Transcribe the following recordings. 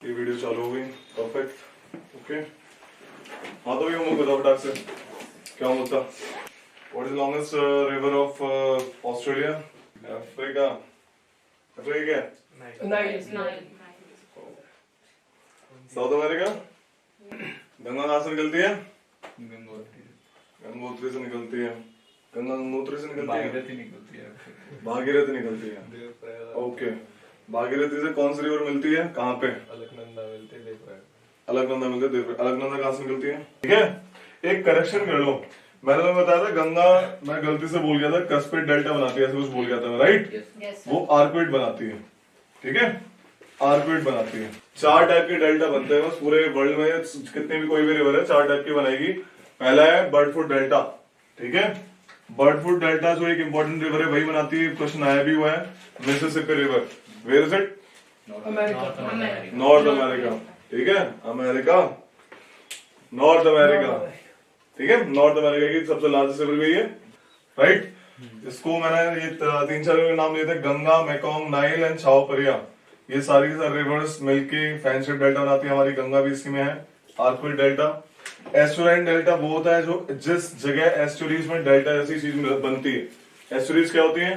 ये वीडियो चालू हो गई। परफेक्ट। ओके, हाँ तो ये मुझे बताओ फटाक से क्या होता। What is longest river of Australia? Africa. Africa south America. Ganga कहाँ से निकलती है? गंगोत्री से निकलती है। गंगा गंगोत्री से निकलती है, भागीरथी निकलती है। ओके, भागीरथी से कौन सी रिवर मिलती है? कहाँ पे? अलकनंदा मिलती है, अलकनंदा मिलती है। अलकनंदा कहाँ से निकलती है? ठीक है, एक करेक्शन कर लो। मैंने तुम्हें बताया था गंगा, मैं गलती से बोल गया था कस्पेट डेल्टा बनाती है, ऐसे कुछ बोल गया था, राइट? वो आर्कवेट बनाती है, ठीक है, आर्कवेट बनाती है। 4 टाइप के डेल्टा बनते हैं बस पूरे वर्ल्ड में, कितनी भी कोई भी रिवर है 4 टाइप की बनाएगी। पहला है बर्डफुट डेल्टा, ठीक है। बर्डफुट डेल्टा जो एक इंपॉर्टेंट रिवर है वही बनाती है, क्वेश्चन आया भी हुआ है। Mississippi river, where is it? North America, ठीक है, अमेरिका, नॉर्थ अमेरिका, ठीक है, नॉर्थ अमेरिका की सबसे लार्जेस्ट रिवर भी है, राइट। इसको मैंने ये 3-4 रिवर नाम लिए थे, गंगा, मेकोंग, नाइल एंड छाओ परिया। ये सारी रिवर्स मिलके फैनशिप डेल्टा बनाती है। हमारी गंगा भी इसी में है। आर्कवेट डेल्टा। एस्टुराइन डेल्टा वो होता है जो जिस जगह एस्टुरीज में डेल्टा जैसी चीज बनती है। एस्टुरीज क्या होती है?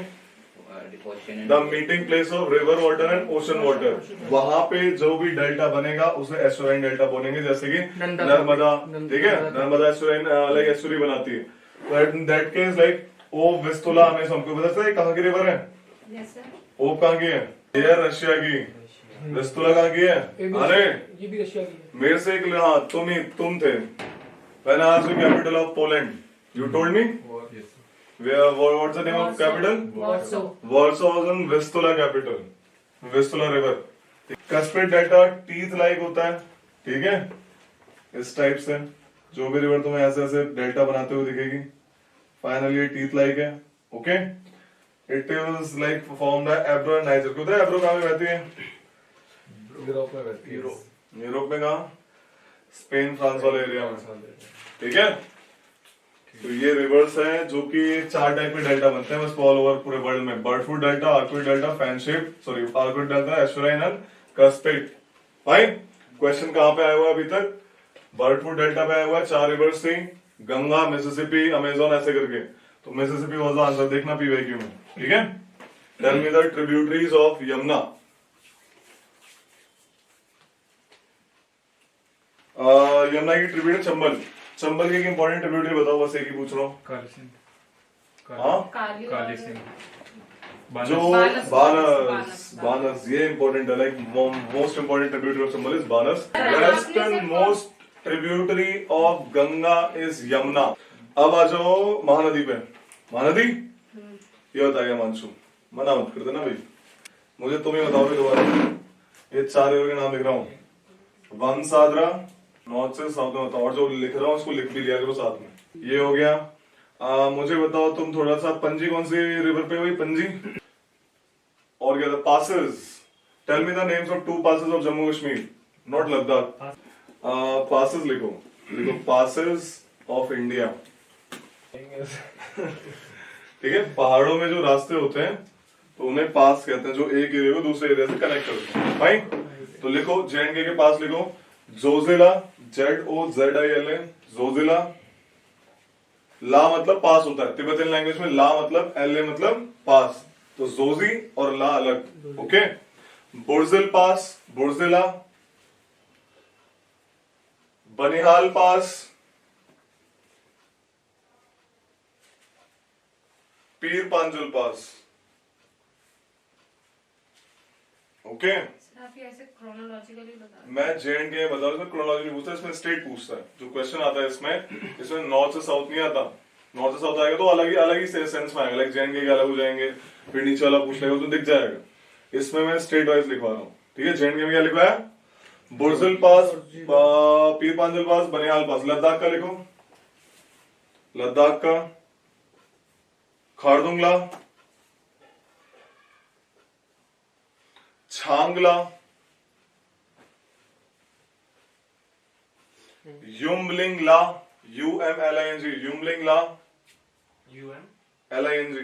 The meeting place of river water and ocean water. वहां पे जो भी डेल्टा बनेगा उसे एस्टुराइन डेल्टा बोलेंगे, जैसे कि नर्मदा, ठीक है, नर्मदा एस्टुराइन लाइक एस्टुरी बनाती है। तो that case like oh Vistula, हमें सबको पता है कहाँ की रिवर है? ओ कहाँ की है? ये रशिया की। विस्तुला कहाँ की है? अरे ये भी रशिया की है। मेरे से एक, हाँ तुम थे। When I asked the capital of Poland, you told me? What's the name of capital? Warsaw. Warsaw was in Vistula capital. Vistula river. Caspian delta teeth like होता है, ठीक है, इस टाइप से जो भी रिवर तुम्हें ऐसे ऐसे डेल्टा बनाते हुए दिखेगी, फाइनली ये टीथ लाइक है। Okay, it is like formed by Ebro and Niger. कुछ एब्रो कहाँ में बहती है? यूरोप में बहती है। यूरोप में कहाँ? स्पेन फ्रांस वाले एरिया में, ठीक है। तो ये रिवर्स है जो कि 4 टाइप के डेल्टा बनते हैं बस ऑल ओवर पूरे वर्ल्ड में। बर्डफुट डेल्टा, आर्कवेट डेल्टा, फैनशिप, sorry arcuate delta, estuarine and cuspate. Fine. Question कहाँ पे आया हुआ अभी तक? बर्डफुट डेल्टा पे आया हुआ है। 4 रिवर्स थी, गंगा, मिसिसिपी, अमेजोन, ऐसे करके। तो मिसिसिपी वाज द आंसर, देखना पीवाईक्यू में, ठीक है। Tell me the tributaries of Yamuna. Yamuna की ट्रिब्यूटरी चंबल। चंबल की एक इंपॉर्टेंट ट्रिब्यूटरी बताओ, बस एक ही पूछ रहा हूँ। काली सिंह। काली सिंह। जो बानस, ये इंपॉर्टेंट है, like most important tributary of Chambal is बानस। Western most tributary of Ganga is Yamuna. अब आ जाओ महानदी पे। महानदी ये बताएगा मानसू, मना मत कर देना भाई, मुझे तुम ही बताओ दोबारा। ये 4 रिवर के नाम लिख रहा हूँ, वंसाद्रा, नॉर्थ से साउथ में बताओ, और जो लिख रहा हूँ उसको लिख भी लिया करो साथ में। ये हो गया। मुझे बताओ तुम थोड़ा सा, पंजी कौन सी रिवर पे हुई? पंजी। और क्या था? Passes. Tell me the names of 2 passes of Jammu Kashmir, not Ladakh. Passes लिखो, लिखो पासेस ऑफ इंडिया, ठीक है। पहाड़ों में जो रास्ते होते हैं तो उन्हें पास कहते हैं, जो एक एरिया को दूसरे एरिया से कनेक्ट करते हैं। फाइन। तो लिखो जेएंडके के पास लिखो जोजिला, ZOZILA, जोजिला। ला मतलब पास होता है तिब्बतियन लैंग्वेज में, ला मतलब LA मतलब पास, तो जोजी और ला अलग। ओके। बुर्जिल पास, बुर्जिला। बनिहाल पास, पीर पांजुल पास। ओके। आप ऐसे क्रोनोलॉजिकली बता रहे हैं। मैं JNK बता रहा हूँ, क्रोनोलॉजी पूछता है, इसमें स्टेट पूछता है। जो क्वेश्चन आता है इसमें नॉर्थ से साउथ नहीं आता। नॉर्थ से साउथ आएगा तो अलग ही सेंस में आएगा, लाइक JNK के अलग हो जाएंगे, फिर नीचे वाला पूछ लेगा तो दिख जाएगा। इसमें मैं स्टेट वाइज लिखवा रहा हूँ, ठीक है। JNK में क्या लिखवाया? बुर्जिल पास, पीर पांजुल पास, बनिहाल पास। लद्दाख का लिखो, लद्दाख का Khardungla, Changla, Umlingla, UMLING, Umlingla, LING,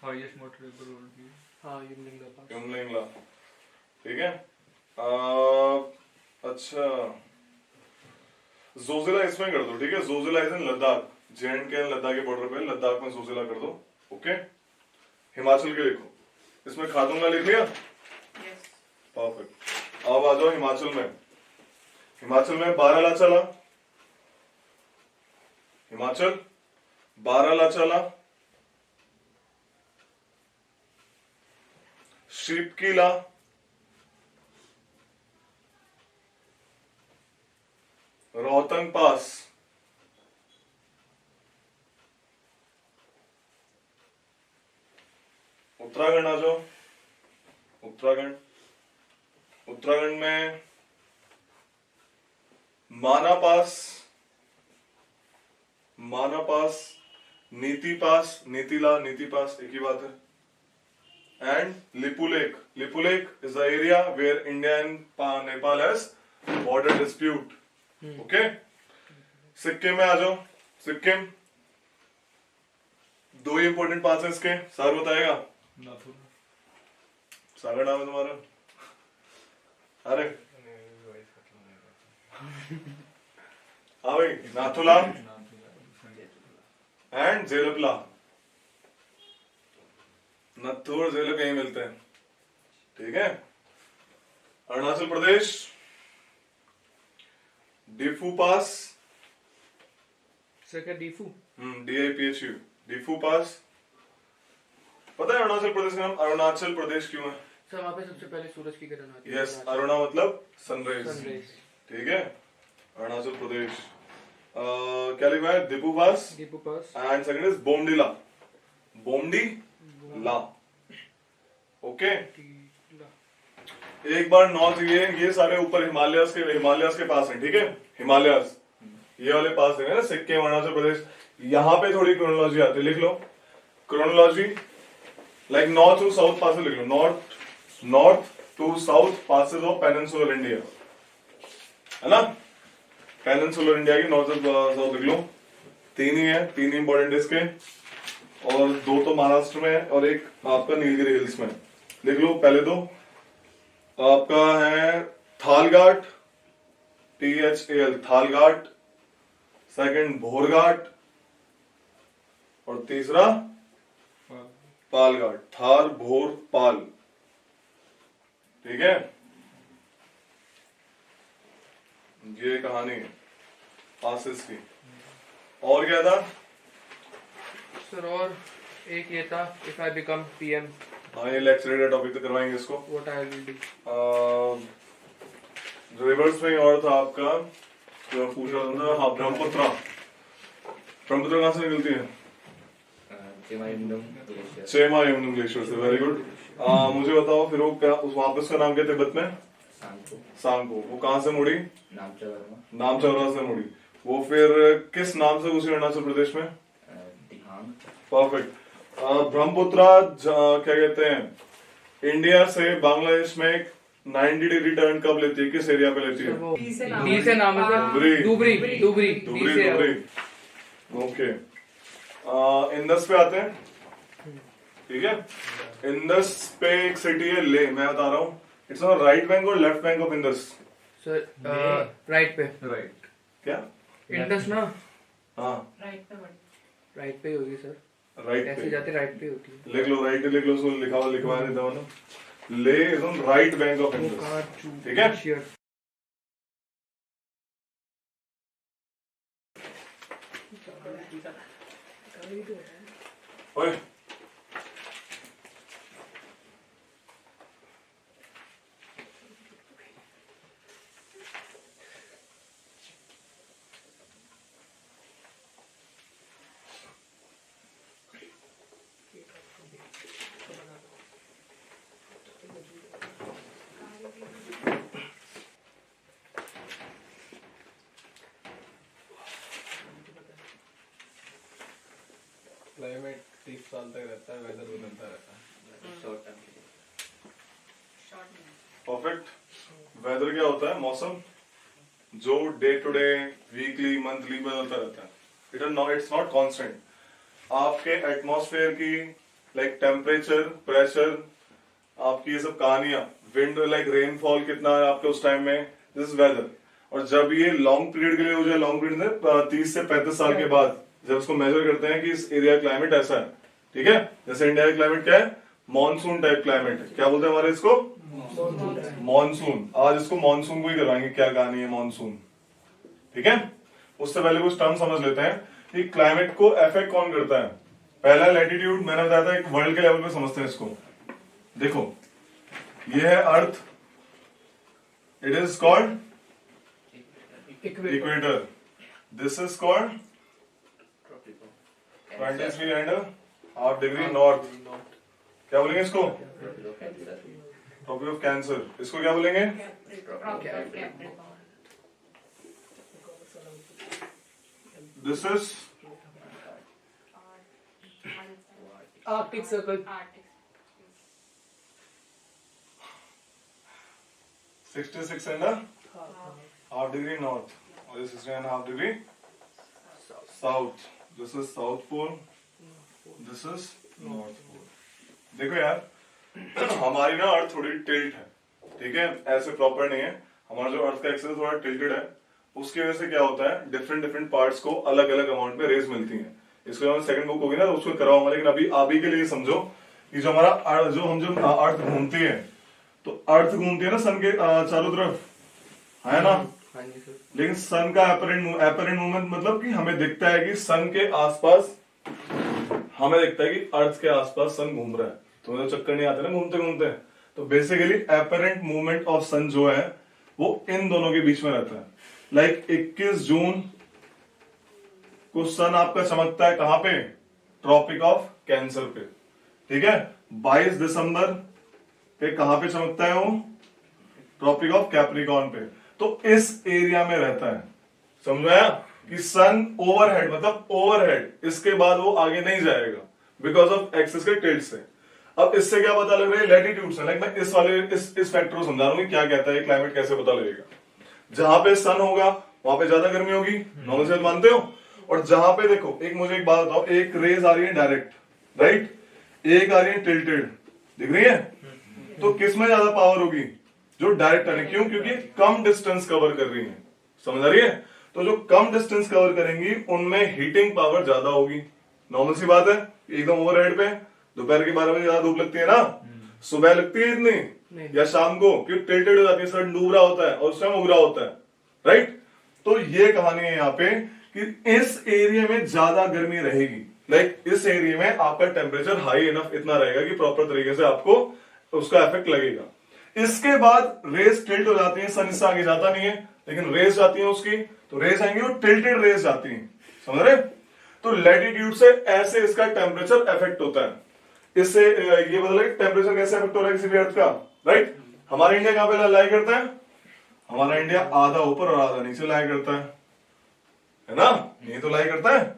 highest motor river world की। हाँ, युमलिंगला पास। युमलिंगला, ठीक है। अच्छा, जोजिला इसमें कर दो, ठीक है। Zoji La is in Ladakh, JNK and Ladakh के बॉर्डर पे, लद्दाख में जोजिला कर दो। ओके, हिमाचल के लिखो, इसमें खादूंगा लिख लिया। यस। परफेक्ट। अब आ जाओ हिमाचल में। हिमाचल में बारालाचाला, हिमाचल बारालाचाला, शिपकीला, रोहतंग पास, उत्तराखंड आ जाओ। उत्तराखंड, उत्तराखंड में माना पास, माना पास, नीति पास, नीतिला, नीति पास, एक ही बात है। And Lipulekh, Lipulekh is the area where India and Nepal has border dispute. Okay, Sikkim में आ जाओ। सिक्किम, दो ही इंपॉर्टेंट पास है इसके, सर बताएगा। सागर नाम है तुम्हारा? अरे हाँ भाई, नाथुला एंड जेलपला। नत्थू और जेलप यहीं मिलते हैं, ठीक है। अरुणाचल प्रदेश, डिफू पास, सर क्या डीफू? DIPHU, डिफू पास। पता है अरुणाचल प्रदेश का नाम अरुणाचल प्रदेश क्यों है? सर वहाँ पे सबसे पहले सूरज की किरण आती है। यस, अरुणा मतलब सनराइज, सनराइज। ठीक है। अरुणाचल प्रदेश, क्या लिखा है? Diphu pass Diphu pass and second is Bomdila, Bomdila. Okay, एक बार नॉर्थ, ये सारे ऊपर हिमालयस के पास है, ठीक है। हिमालयस ये वाले पास है ना, सिक्किम, अरुणाचल प्रदेश। यहाँ पे थोड़ी क्रोनोलॉजी आती है, लिख लो chronology. Like north to south passes लिख लो, north to south passes of peninsular India, है ना। पेनिनसुलर इंडिया की नॉर्थ साउथ लिख लो। तीन ही है, तीन ही इंपॉर्टेंट इसके, और दो तो महाराष्ट्र में है और एक आपका नीलगिरी हिल्स में। लिख लो पहले दो, आपका है थालघाट, THAL, थालघाट। सेकंड भोरघाट, और तीसरा पालघाट, थार भोर पाल, ठीक है। ये कहानी है पासिस की। और क्या था सर? और एक ये था, इफ आई बिकम PM हाँ, ये लेक्चर का टॉपिक तो करवाएंगे इसको। What I will do. Reverse में और था आपका जो पूछ रहा था, हाँ ब्रह्मपुत्र। ब्रह्मपुत्र कहाँ से निकलती है? चेमायुंडम ग्लेशियर से, वेरी गुड। मुझे बताओ फिर वो क्या, उस वापस का नाम क्या तिब्बत में? सांगपो। वो कहाँ से मुड़ी? नामचौरा से मुड़ी। वो फिर किस नाम से घुसी अरुणाचल प्रदेश में? परफेक्ट। ब्रह्मपुत्रा क्या कहते हैं, इंडिया से बांग्लादेश में 90 डिग्री टर्न कब लेती है, किस एरिया पे लेती है? डी से नाम है सर, दुबरी। ओके, इंदस पे आते हैं, ठीक है। इंदस पे एक सिटी है ले, मैं बता रहा हूँ। इट्स ऑन राइट बैंक और left bank of Indus? Sir right पे। राइट क्या इंडस ना? हाँ, राइट पे ही होगी सर, राइट ऐसे पे जाते राइट पे होती है। लिख लो, राइट लिख लो, उसको लिखवा देता हूँ ना। ले is on right bank of Indus, ठीक है। ओए क्लाइमेट 30 साल तक रहता है, वेदर बदलता रहता है। परफेक्ट। वेदर क्या होता है? मौसम जो day to day, weekly, monthly बदलता रहता है। It's not constant. आपके एटमॉस्फेयर की लाइक टेम्परेचर, प्रेशर, आपकी ये सब कहानियां विंड लाइक रेनफॉल कितना है आपके उस टाइम में, दिस इज वेदर। और जब ये लॉन्ग पीरियड के लिए हो जाए, लॉन्ग पीरियड में 30 से 35 साल के बाद जब उसको मेजर करते हैं कि इस एरिया क्लाइमेट ऐसा है, ठीक है। जैसे इंडिया का क्लाइमेट क्या है, मॉनसून टाइप क्लाइमेट है। क्या बोलते हैं हमारे इसको, मॉनसून। आज इसको मॉनसून को ही करवाएंगे, क्या कहानी है मॉनसून, ठीक है। उससे पहले कुछ टर्म समझ लेते हैं कि क्लाइमेट को अफेक्ट कौन करता है। पहला लैटिट्यूड, मैंने बताया था एक वर्ल्ड के लेवल पे समझते हैं इसको। देखो ये है earth, it is called equator, this is called 23.5 degree north. क्या बोलेंगे इसको, ट्रॉपिक ऑफ कैंसर। इसको क्या बोलेंगे, this is arctic circle. 66.5 degree north और 16.5 degree south. This is south pole, this is north pole. देखो यार हमारी ना अर्थ थोड़ी टिल्ट है, ठीक है, ऐसे प्रॉपर नहीं है। हमारा जो अर्थ का एक्सिस थोड़ा टिल्टेड है, उसकी वजह से क्या होता है, डिफरेंट डिफरेंट पार्ट्स को अलग अलग अमाउंट में रेज मिलती है। इसको सेकंड बुक होगी ना तो उसको करवाऊंगा, लेकिन अभी के लिए समझो कि जो हमारा अर्थ घूमती है, तो अर्थ घूमती है ना सन के चारों तरफ, है ना। लेकिन सन का एपरेंट मूवमेंट मतलब कि हमें दिखता है कि सन के आसपास, हमें दिखता है कि अर्थ के आसपास सन घूम रहा है, तो मतलब चक्कर नहीं आते ना घूमते घूमते। तो बेसिकली एपरेंट मूवमेंट ऑफ सन जो है वो इन दोनों के बीच में रहता है। लाइक 21 जून को सन आपका चमकता है कहां पे, ट्रॉपिक ऑफ कैंसर पे, ठीक है। 22 दिसंबर पे कहां पे चमकता है वो, ट्रॉपिक ऑफ कैप्रिकॉर्न पे। तो इस एरिया में रहता है, समझ आया कि सन ओवरहेड मतलब ओवरहेड, इसके बाद वो आगे नहीं जाएगा बिकॉज ऑफ एक्सिस के टिल्ट से। अब इससे क्या पता लग रहा है, लैटिट्यूड से। लाइक मैं इस फैक्टर को समझा रहा हूं कि क्या कहता है क्लाइमेट, कैसे पता लगेगा। जहां पे सन होगा वहां पे ज्यादा गर्मी होगी, नॉर्मल से मानते हो। और जहां पे देखो, मुझे एक बात बताओ, एक रेज आ रही है डायरेक्ट, राइट, एक आ रही है टिल्टेड, दिख रही है, तो किसमें ज्यादा पावर होगी, जो डायरेक्ट आने। क्यों, क्योंकि कम डिस्टेंस कवर कर रही है, समझ आ रही है। तो जो कम डिस्टेंस कवर करेंगी उनमें हीटिंग पावर ज्यादा होगी, नॉर्मल सी बात है। एकदम ओवरहेड पे दोपहर के 12 बजे ज्यादा धूप लगती है ना, सुबह लगती है इतनी, या शाम को, क्योंकि टिल्टेड हो जाती है, सन डूब रहा होता है और उस टाइम उग रहा होता है, राइट। तो ये कहानी है यहाँ पे कि इस एरिया में ज्यादा गर्मी रहेगी। लाइक इस एरिया में आपका टेम्परेचर हाई इनफ इतना रहेगा कि प्रॉपर तरीके से आपको उसका इफेक्ट लगेगा। इसके बाद रेस टिल्ट हो जाती है, सन इससे आगे जाता नहीं है, लेकिन रेस जाती है उसकी, तो रेस आएंगी वो टिल्टेड रेस जाती है, समझ रहे। तो लैटिट्यूड से ऐसे इसका टेम्परेचर इफेक्ट होता है। इससे ये बदला टेम्परेचर कैसे इफेक्ट हो रहा है किसी भी अर्थ का, राइट। हमारा इंडिया कहां पे लाई करता है, हमारा इंडिया आधा ऊपर और आधा नीचे लाई करता है ना, ये तो लाई करता है।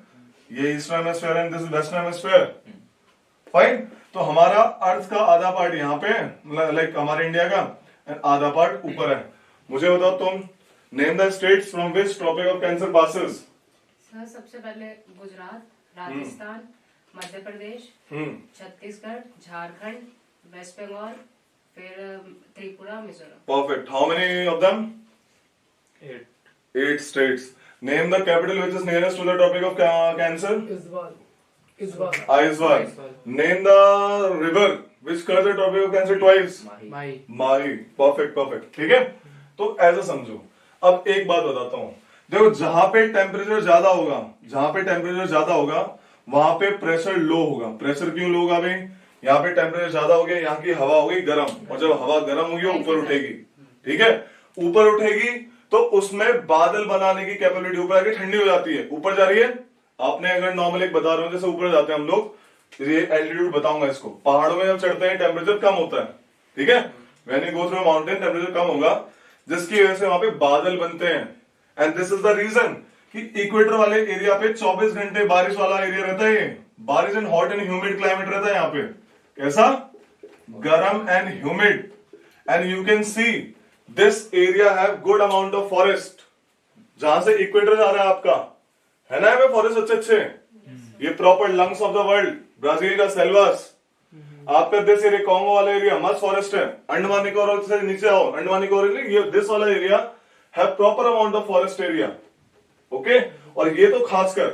ये eastern hemisphere and this western hemisphere, fine. तो हमारा अर्थ का आधा पार्ट यहाँ पे है, लाइक हमारे इंडिया का, एंड आधा पार्ट ऊपर है। मुझे बताओ तुम, name the states from which tropic of cancer passes. Sir सबसे पहले गुजरात, राजस्थान, मध्य प्रदेश, छत्तीसगढ़, झारखंड, वेस्ट बंगाल, फिर Tripura, Mizoram. Perfect. How many of them, 8 states. Name the capital which is nearest to the tropic of Cancer. Aizawl. Name the river which curves the tropic of Cancer twice. Mahi. Perfect. ठीक है, तो ऐसा समझो। अब एक बात बताता हूँ, देखो जहां पे टेम्परेचर ज्यादा होगा वहां पे प्रेशर लो होगा। प्रेशर क्यों लो होगा भाई, यहाँ पे टेम्परेचर ज्यादा हो गया, यहाँ की हवा हो गई गर्म, और जब हवा गर्म होगी ऊपर उठेगी, ठीक है, ऊपर उठेगी तो उसमें बादल बनाने की कैपेबिलिटी, ऊपर आके ठंडी हो जाती है, ऊपर जा रही है। आपने अगर नॉर्मल एक बता रहे हो, जैसे ऊपर जाते हैं हम लोग, ये एल्टीट्यूड बताऊंगा इसको, पहाड़ों में जब चढ़ते हैं टेम्परेचर कम होता है, ठीक है, when you go through mountain temperature कम होगा, जिसकी वजह से वहां पे बादल बनते हैं। And this is the reason कि इक्वेटर वाले एरिया पे 24 घंटे बारिश वाला एरिया रहता है, बारिश and hot and humid climate रहता है यहाँ पे। कैसा, गरम and humid. And you can see this area have good amount of forest. जहां से इक्वेटर जा रहा है आपका, है ना, फॉरेस्ट अच्छे, ये proper lungs of the world, Brazil का सेल्वास। आपका दिस एरिया कॉन्गो वाला एरिया मस्त फॉरेस्ट है, अंडमान निकोबार से नीचे आओ, अंडमान निकोबार ये दिस वाला area have proper amount of forest area, okay. और ये तो खासकर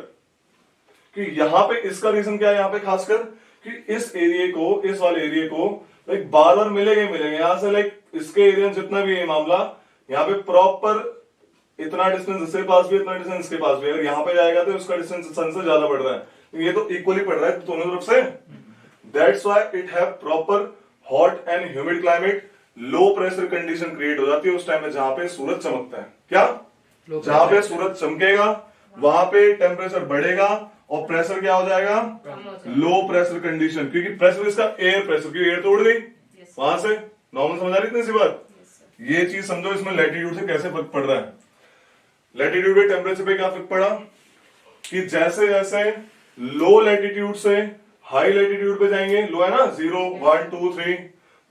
कि यहाँ पे इसका रीजन क्या है, यहाँ पे खासकर कि इस एरिया को, इस वाले एरिया को लाइक बार बार मिलेगा ही मिलेगा, यहाँ से लाइक इसके एरिया जितना भी है मामला, यहाँ पे प्रॉपर इतना डिस्टेंस इसके पास भी, इतना डिस्टेंस इसके पास भी, अगर यहाँ पे जाएगा तो उसका डिस्टेंस सन से ज्यादा बढ़ रहा है, ये तो इक्वली पड़ रहा है दोनों तरफ से। That's why it have proper hot and humid climate, low pressure condition create हो जाती है उस टाइम में जहां पे सूरज चमकता है। क्या? जहां पे सूरज चमकेगा वहां पे टेम्परेचर बढ़ेगा और प्रेशर क्या हो जाएगा? लो प्रेशर कंडीशन, क्योंकि प्रेशर इसका एयर प्रेशर, क्योंकि एयर तो उड़ गई वहां से। नॉर्मल समझ आ रही इतनी सी बात? ये चीज समझो इसमें लैटिट्यूड से कैसे फर्क पड़ रहा है। लैटिट्यूड पे टेम्परेचर पे क्या फर्क पड़ा कि जैसे जैसे लो लैटिट्यूड से हाई लैटिट्यूड पे जाएंगे, लो है ना 0 1 2 3,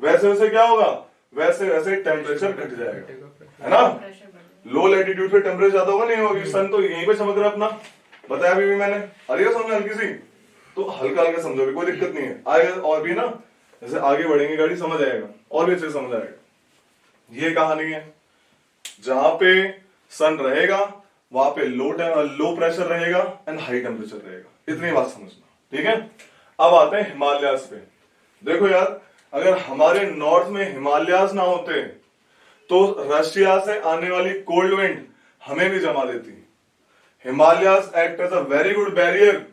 वैसे वैसे क्या होगा, वैसे वैसे टेम्परेचर घट जाएगा, है ना। लो लैटिट्यूड पे टेम्परेचर ज्यादा होगा, नहीं होगी, सन तो यहीं पे चमक रहा है अपना, बताया अभी भी मैंने। अरे समझ हल्की सी, तो हल्का हल्का समझोगे, कोई दिक्कत नहीं है, आएगा और भी ना, जैसे आगे बढ़ेंगे गाड़ी समझ आएगा और भी अच्छे समझ आएगा। ये कहानी है, जहां पे सन रहेगा वहां पे लो प्रेशर रहेगा एंड हाई टेम्परेचर रहेगा, इतनी बात समझना, ठीक है। अब आते हैं हिमालयास पे। देखो यार, अगर हमारे नॉर्थ में हिमालयास ना होते तो रशिया से आने वाली कोल्ड विंड हमें भी जमा देती। Himalayas act as a very good barrier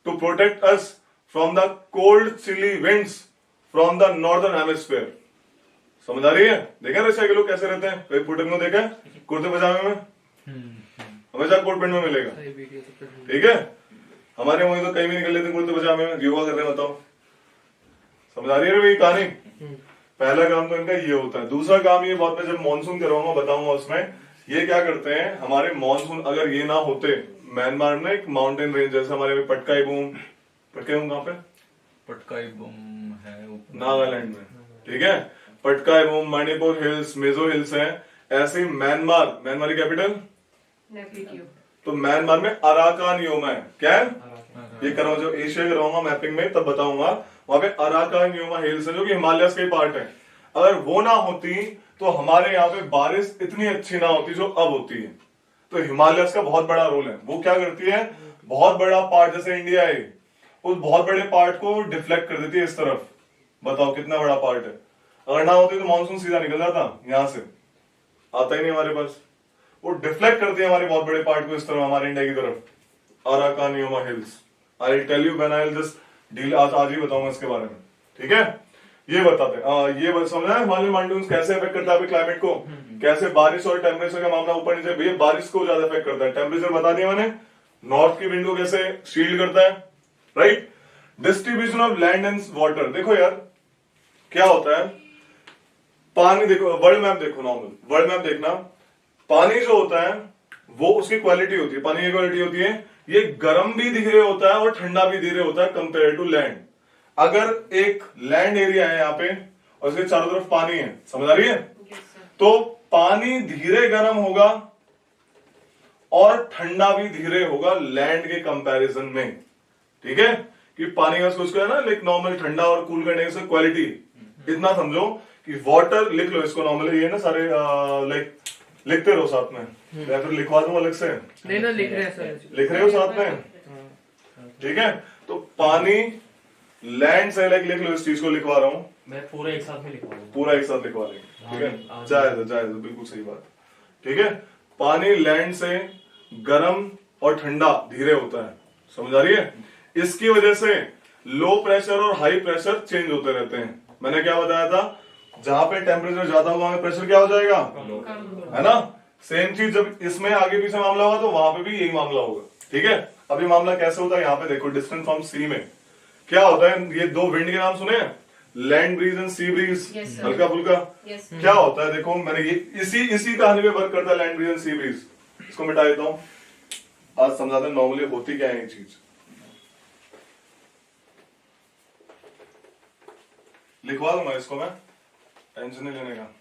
to protect us from the cold chilly winds from the northern hemisphere. समझ आ रही है? देखें रशिया के लोग कैसे रहते हैं, कभी पुटिन को देखा कुर्ते पजामे में, हमेशा कोट पैंट में मिलेगा, ठीक है। हमारे वहीं तो कहीं भी निकल लेते कुर्ते पजामे में, योगा कर रहे हैं, बताओ। समझ आ रही है भाई कहानी? पहला काम तो इनका ये होता है। दूसरा काम ये, बहुत मैं जब मानसून करवाऊंगा बताऊंगा उसमें, ये क्या करते हैं, हमारे मानसून अगर ये ना होते, म्यांमार में एक माउंटेन रेंज जैसे हमारे में पटकाई बूम कहाँ पे, पटकाई बम है नागालैंड में, ठीक है। Patkai boom, Manipur hills, Mizo hills हैं, ऐसे ही म्यांमार की कैपिटल, तो म्यांमार में अराकान योमा है। क्या है? ये कराऊंगा जब एशिया कराऊंगा मैपिंग में तब बताऊंगा, वहां पे अराकान योमा हिल्स है जो कि हिमालय का ही पार्ट है। अगर वो ना होती तो हमारे यहाँ पे बारिश इतनी अच्छी ना होती जो अब होती है। तो हिमालय का बहुत बड़ा रोल है। वो क्या करती है, बहुत बड़ा पार्ट जैसे इंडिया है, उस बहुत बड़े पार्ट को डिफ्लेक्ट कर देती है इस तरफ। बताओ कितना बड़ा पार्ट है। अगर ना होती तो मानसून सीधा निकल जाता, यहां से आता ही नहीं हमारे पास। वो डिफ्लेक्ट करती है हमारे बहुत बड़े पार्ट को इस तरफ, हमारे इंडिया की तरफ। Arakan Yoma hills, I tell you when I will just deal, आज ही बताऊंगा इसके बारे में, ठीक है। ये बताते हैं, ये समझा है हिमालयन मानसून कैसे इफेक्ट करता है क्लाइमेट को, कैसे बारिश और टेम्परेचर का मामला ऊपर नीचे। भैया बारिश को ज्यादा इफेक्ट करता है, टेम्परेचर बता दिया मैंने, नॉर्थ की विंड को कैसे शील्ड करता है, right. Distribution of land and water, देखो यार क्या होता है, पानी देखो, वर्ल्ड मैप देखो, नॉर्मल वर्ल्ड मैप देखना, पानी जो होता है वो उसकी क्वालिटी होती है, पानी की क्वालिटी होती है, ये गर्म भी धीरे होता है और ठंडा भी धीरे होता है कंपेयर टू लैंड। अगर एक लैंड एरिया है यहाँ पे और इसके चारों तरफ पानी है, समझ आ रही है, तो पानी धीरे गर्म होगा और ठंडा भी धीरे होगा लैंड के कंपैरिजन में, ठीक है। कि पानी का उसको है ना लाइक नॉर्मल ठंडा और कूल करने की क्वालिटी, इतना समझो कि वाटर, लिख लो इसको नॉर्मली, ये ना सारे लाइक लिखते रहो साथ में, या फिर लिखवा दूं अलग से, नहीं ना लिख रहे हैं सर, लिख रहे हो साथ में, ठीक है। तो पानी लैंड से लाइक लिख लो, इस चीज को लिखवा रहा हूं मैं पूरा एक साथ में लिखवा दूं, पूरा एक साथ लिखवा देंगे, ठीक है। जायज बिल्कुल सही बात, ठीक है। पानी लैंड से गर्म और ठंडा धीरे होता है, समझ आ रही है। इसकी वजह से लो प्रेशर और हाई प्रेशर चेंज होते रहते हैं। मैंने क्या बताया था, जहां पे टेम्परेचर ज्यादा होगा वहां प्रेशर क्या हो जाएगा, है ना। सेम चीज जब इसमें आगे पीछे मामला होगा तो वहां पे भी यही मामला होगा, ठीक है। अभी मामला कैसे होता है, यहाँ पे देखो, डिस्टेंस फ्रॉम सी में क्या होता है, ये दो विंड के नाम सुने, land breeze and sea bridge, हल्का फुल्का। क्या होता है देखो, मैंने ये इसी कहानी पे वर्क करता है, land breeze and sea bridge. इसको मिटा देता हूं, आज समझाते हैं नॉर्मली होती क्या है ये चीज। लिखवा दूंगा इसको मैं, टेंशन नहीं लेने का।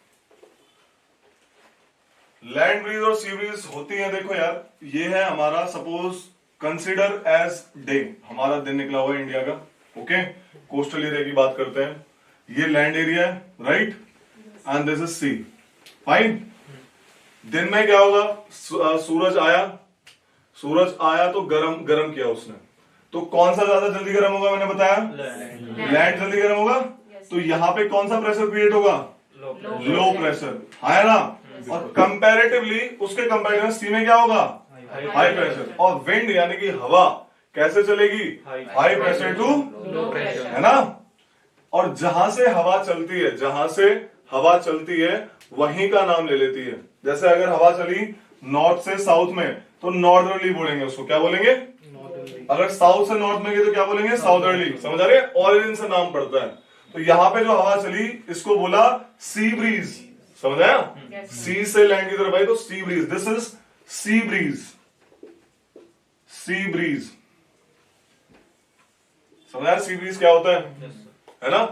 लैंड ब्रीज और सी ब्रीज होती है, देखो यार, ये है हमारा, सपोज कंसिडर एज डे, हमारा दिन निकला हुआ है इंडिया का, ओके। कोस्टल एरिया की बात करते हैं, ये लैंड एरिया है, right, and this is sea, fine. दिन में क्या होगा, सूरज आया तो गरम किया उसने, तो कौन सा ज्यादा जल्दी गर्म होगा, मैंने बताया लैंड जल्दी गर्म होगा, तो यहाँ पे कौन सा प्रेशर क्रिएट होगा, लो प्रेशर, है ना, और कंपैरेटिवली उसके कंपैरिजन सी में क्या होगा, हाई प्रेशर। और विंड यानी कि हवा कैसे चलेगी, high pressure to low pressure, है ना। और जहां से हवा चलती है वहीं का नाम ले लेती है। जैसे अगर हवा चली नॉर्थ से साउथ में तो नॉर्दर्ली बोलेंगे, उसको क्या बोलेंगे, अगर साउथ से नॉर्थ में गई तो क्या बोलेंगे, साउदर्ली, समझ आ रही है, ऑरिजिन से नाम पड़ता है। तो यहाँ पे जो हवा चली इसको बोला सी ब्रीज, समझ आया, सी से लैंड की तरफ आई तो sea breeze, this is sea breeze, sea breeze, समझ आया सी ब्रीज क्या होता है ना।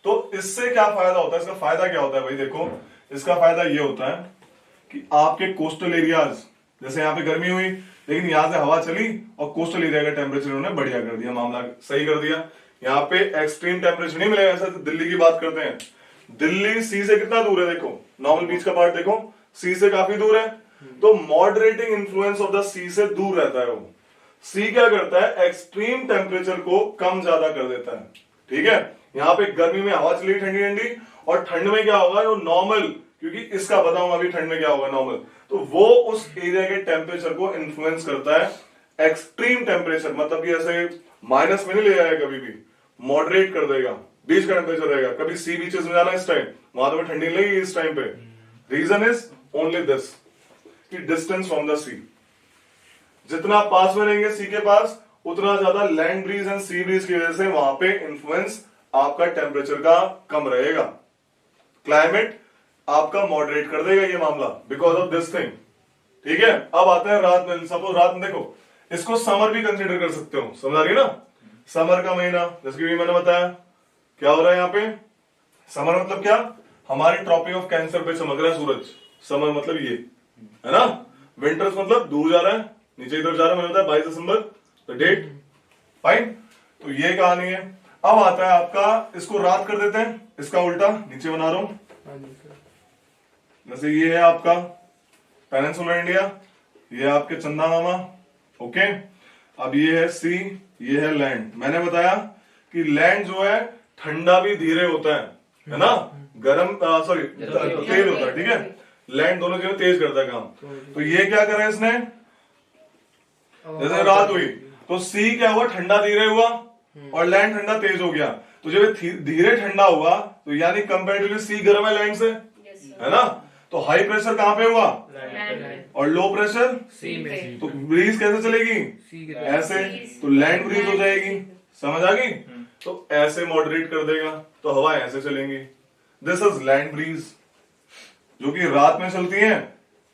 तो इससे क्या फायदा होता है, इसका फायदा क्या होता है भाई, देखो इसका फायदा ये होता है कि आपके कोस्टल एरियाज, जैसे यहाँ पे गर्मी हुई लेकिन यहां से हवा चली और कोस्टल एरिया का टेम्परेचर उन्होंने बढ़िया कर दिया, मामला सही कर दिया, यहाँ पे एक्सट्रीम टेम्परेचर नहीं मिलेगा। ऐसा दिल्ली की बात करते हैं, दिल्ली सी से कितना दूर है, देखो नॉर्मल बीच का पार्ट देखो, सी से काफी दूर है, तो मॉडरेटिंग इन्फ्लुएंस ऑफ द सी से दूर रहता है वो। सी क्या करता है, एक्सट्रीम टेम्परेचर को कम ज्यादा कर देता है, ठीक है। यहाँ पे गर्मी में हवा चली ठंडी ठंडी, और ठंड में क्या होगा, वो नॉर्मल, क्योंकि इसका बताऊंगा अभी ठंड में क्या होगा नॉर्मल, तो वो उस एरिया के टेम्परेचर को इन्फ्लुएंस करता है। एक्सट्रीम टेम्परेचर मतलब कि ऐसे माइनस में नहीं ले जाएगा, कभी भी मॉडरेट कर देगा, बीच का टेम्परेचर रहेगा। कभी सी बीचेस में जाना इस टाइम, वहां तो ठंडी लगेगी इस टाइम पे, रीजन इज ओनली दिस कि डिस्टेंस फ्रॉम द सी, जितना पास में रहेंगे सी के पास उतना ज्यादा land breeze and sea bridge की वजह से वहां पे इन्फ्लुएंस आपका टेम्परेचर का कम रहेगा, क्लाइमेट आपका मॉडरेट कर देगा ये मामला, बिकॉज ऑफ दिस थिंग, ठीक है। अब आते हैं रात में, सपोज रात में देखो, इसको समर भी कंसीडर कर सकते हो, समझ आ रही है ना, समर का महीना, जैसे कि मैंने बताया क्या हो रहा है यहाँ पे, समर मतलब क्या, हमारे ट्रॉपिक ऑफ कैंसर पे चमक रहा है सूरज, समर मतलब ये है ना। विंटर्स मतलब दूर जा रहा है, नीचे इधर जा रहा है, मैंने बताया 22 दिसंबर द डेट, फाइन। तो ये कहानी है। अब आता है आपका, इसको रात कर देते हैं, इसका उल्टा नीचे बना रहा हूं, जैसे ये है आपका पेनिनसुलर इंडिया, ये है आपके चंदा मामा, ओके। अब ये है सी, ये है लैंड। मैंने बताया कि लैंड जो है ठंडा भी धीरे होता है ना, गर्म सॉरी तेज होता है, ठीक है। लैंड दोनों चीजें तेज करता है काम। तो ये क्या करा इसने, जैसे रात हुई तो सी क्या हुआ, ठंडा धीरे हुआ, और लैंड ठंडा तेज हो गया। तो जब धीरे ठंडा हुआ तो यानी कंपेरेटिवली सी गर्म है लैंड से, है ना। तो हाई प्रेशर कहां पे हुआ, और लो प्रेशर सी में, तो ब्रीज कैसे चलेगी, ऐसे, तो लैंड ब्रीज हो जाएगी, समझ आ गई। तो ऐसे मॉडरेट कर देगा तो हवा ऐसे चलेंगी। दिस इज लैंड ब्रीज, जो कि रात में चलती है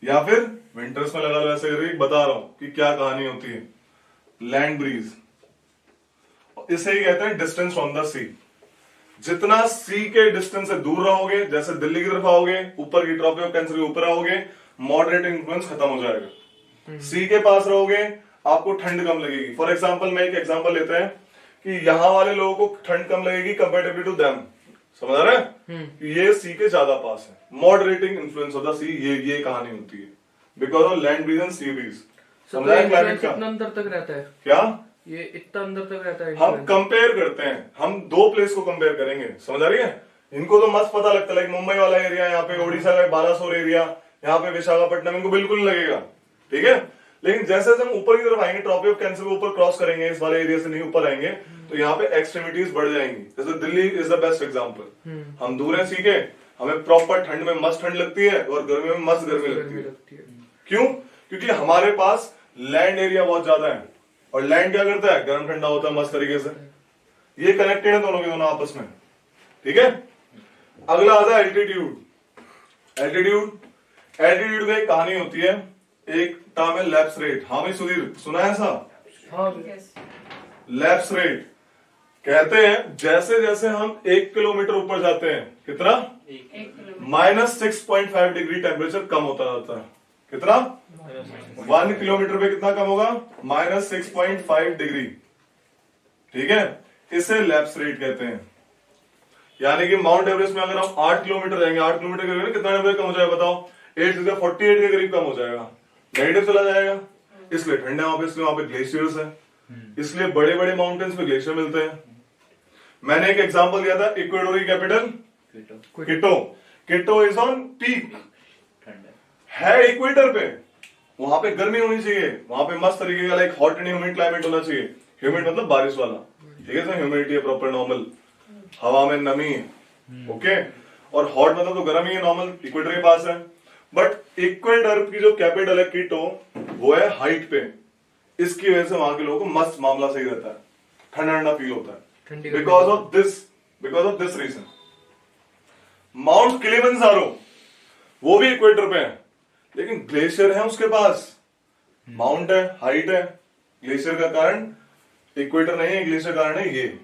या फिर विंटर्स में लगा लो, ऐसे बता रहा हूं कि क्या कहानी होती है लैंड ब्रीज। इसे ही कहते हैं डिस्टेंस फ्रॉम द सी। जितना सी के डिस्टेंस से दूर रहोगे, जैसे दिल्ली की तरफ आओगे, ऊपर की ट्रॉपिक ऑफ कैंसर के ऊपर आओगे, मॉडरेट इन्फ्लुएंस खत्म हो जाएगा। सी के पास रहोगे आपको ठंड कम लगेगी। फॉर एग्जांपल मैं एक एग्जांपल लेते हैं कि यहां वाले लोगों को ठंड कम लगेगी कंपेरेटिवली टू देम, समझ आ रहा है कि ये सी के ज्यादा पास है। मॉडरेटिंग इन्फ्लुएंस ऑफ द सी, ये कहानी होती है because of land breeze and sea bridge. समझ आया क्लाइमेट का कितना अंदर तक रहता है, क्या ये इतना अंदर तक रहता है। हम कंपेयर करते हैं, हम दो प्लेस को कंपेयर करेंगे, समझ आ रही है। इनको तो मस्त पता लगता है, लाइक मुंबई वाला एरिया, यहाँ पे ओडिशा का बालासोर एरिया, यहाँ पे विशाखापट्टनम, इनको बिल्कुल नहीं लगेगा, ठीक है। लेकिन जैसे हम ऊपर की तरफ आएंगे, ट्रॉपिक ऑफ कैंसर को ऊपर क्रॉस करेंगे, इस वाले एरिया से नहीं ऊपर आएंगे, तो यहाँ पे एक्सट्रीमिटीज बढ़ जाएंगी। जैसे Delhi is the best example, हम दूर है सीखे, हमें प्रॉपर ठंड में मस्त ठंड लगती है और गर्मी में मस्त गर्मी लगती है। क्यों, क्योंकि हमारे पास लैंड एरिया बहुत ज्यादा है, और लैंड क्या करता है, गर्म ठंडा होता है मस्त तरीके से। ये कनेक्टेड है दोनों के दोनों आपस में, ठीक है। अगला आता है एल्टीट्यूड। एल्टीट्यूड में एक कहानी होती है, एक टर्म है लैप्स रेट। हाँ भाई सुधीर, सुना है ऐसा? लैप्स रेट कहते हैं जैसे जैसे हम 1 किलोमीटर ऊपर जाते हैं, कितना, -6.5 डिग्री टेम्परेचर कम होता जाता है। कितना, 1 किलोमीटर पे कितना कम होगा, -6.5 डिग्री, ठीक है। इसे लैप्स रेट कहते हैं। यानी कि माउंट एवरेस्ट में अगर हम 8 किलोमीटर जाएंगे, 8 किलोमीटर के कितना टेम्परेचर कम हो जाएगा बताओ? 8 से 48 के करीब कम हो जाएगा, नेगेटिव चला जाएगा। इसलिए ठंडा वहां पे, इसलिए वहां पे ग्लेशियर्स है, इसलिए बड़े बड़े माउंटेन्स पे ग्लेशियर मिलते हैं। मैंने एक एग्जांपल दिया था, इक्वेडोरी capital Quito. Quito is on peak, है इक्वेटर पे, वहां पे गर्मी होनी चाहिए, वहां पे मस्त तरीके का like hot and humid climate होना चाहिए। ह्यूमिड मतलब बारिश वाला, ठीक है, तो ह्यूमिडिटी है प्रॉपर नॉर्मल, हवा में नमी है, ओके। और हॉट मतलब तो गर्म ही है, नॉर्मल, इक्वेटर के पास है। बट इक्वेटर की जो कैपिटल है क्विटो, वो है हाइट पे, इसकी वजह से वहां के लोगों को मस्त मामला सही रहता है, ठंडा ठंडा फील होता है, because of this reason. Mount Kilimanjaro वो भी इक्वेटर पे है, लेकिन ग्लेशियर है उसके पास, माउंट है, हाइट है, ग्लेशियर का कारण इक्वेटर नहीं है, ग्लेशियर का कारण है ये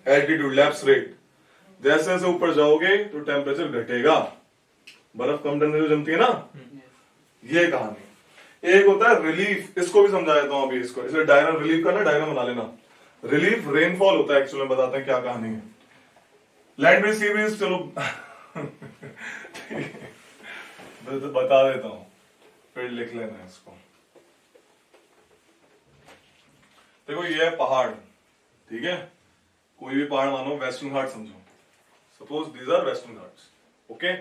एल्टीट्यूड, लैप्स रेट। जैसे जैसे ऊपर जाओगे तो टेम्परेचर घटेगा, बर्फ कम टेम्परेचर जमती है ना, ये कहानी। एक होता है रिलीफ, इसको भी समझा देता हूं अभी, इसको इसे डायग्राम, रिलीफ का ना डायग्राम बना लेना। रिलीफ रेनफॉल होता है एक्चुअली, बताते हैं क्या कहानी है। लैंड ब्रिज, सी ब्रिज, चलो तो बता देता हूं, फिर लिख लेना इसको। देखो ये है पहाड़, ठीक है, कोई भी पहाड़ मानो, वेस्टर्न घाट समझो, suppose these are western Ghats, okay.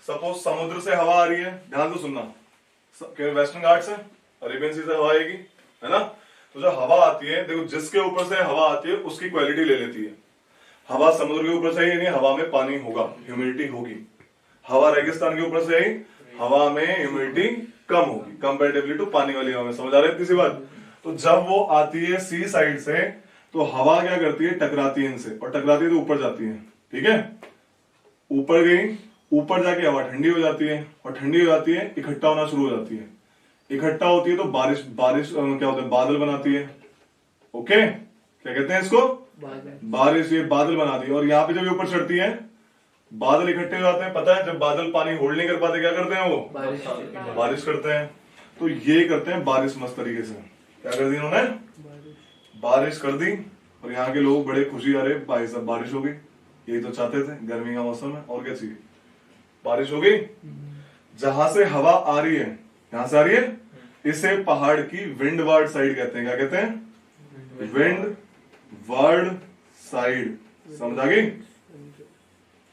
Suppose समुद्र से हवा आ रही है, ध्यान से सुनना, वेस्टर्न घाट से, अरेबियन सी से हवा आएगी, है ना। तो जो हवा आती है, देखो जिसके ऊपर से हवा आती है उसकी क्वालिटी ले लेती है। हवा समुद्र के ऊपर से ही, यानी हवा में पानी होगा, ह्यूमिडिटी होगी। हवा रेगिस्तान के ऊपर से ही, हवा में ह्यूमिडिटी कम होगी कंपैरेटिवली टू पानी वाली हवा में। समझ आ रही है किसी बात? तो जब वो आती है सी साइड से, तो हवा क्या करती है, टकराती है इनसे, और टकराती है तो ऊपर जाती है, ठीक है। ऊपर गई, ऊपर जाके हवा ठंडी हो जाती है, और ठंडी हो जाती है, इकट्ठा होना शुरू हो जाती है। इकट्ठा होती है तो बारिश क्या होता है, बादल बनाती है, ओके। क्या कहते हैं इसको? बारिश। ये बादल बनाती है। और यहाँ पे जब ऊपर चढ़ती है, बादल इकट्ठे हो जाते हैं। पता है, जब बादल पानी होल्ड नहीं कर पाते, क्या करते हैं वो? बारिश करते हैं। तो ये करते हैं बारिश मस्त तरीके से। क्या कर दी उन्होंने? बारिश कर दी। और यहाँ के लोग बड़े खुशी, अरे भाई साहब बारिश हो गई, यही तो चाहते थे, गर्मी का मौसम है, और क्या चाहिए, बारिश हो गई। जहां से हवा आ रही है, यहां से आ रही है, इसे पहाड़ की विंडवार्ड साइड कहते हैं। क्या कहते हैं? Windward side. समझ आ गई?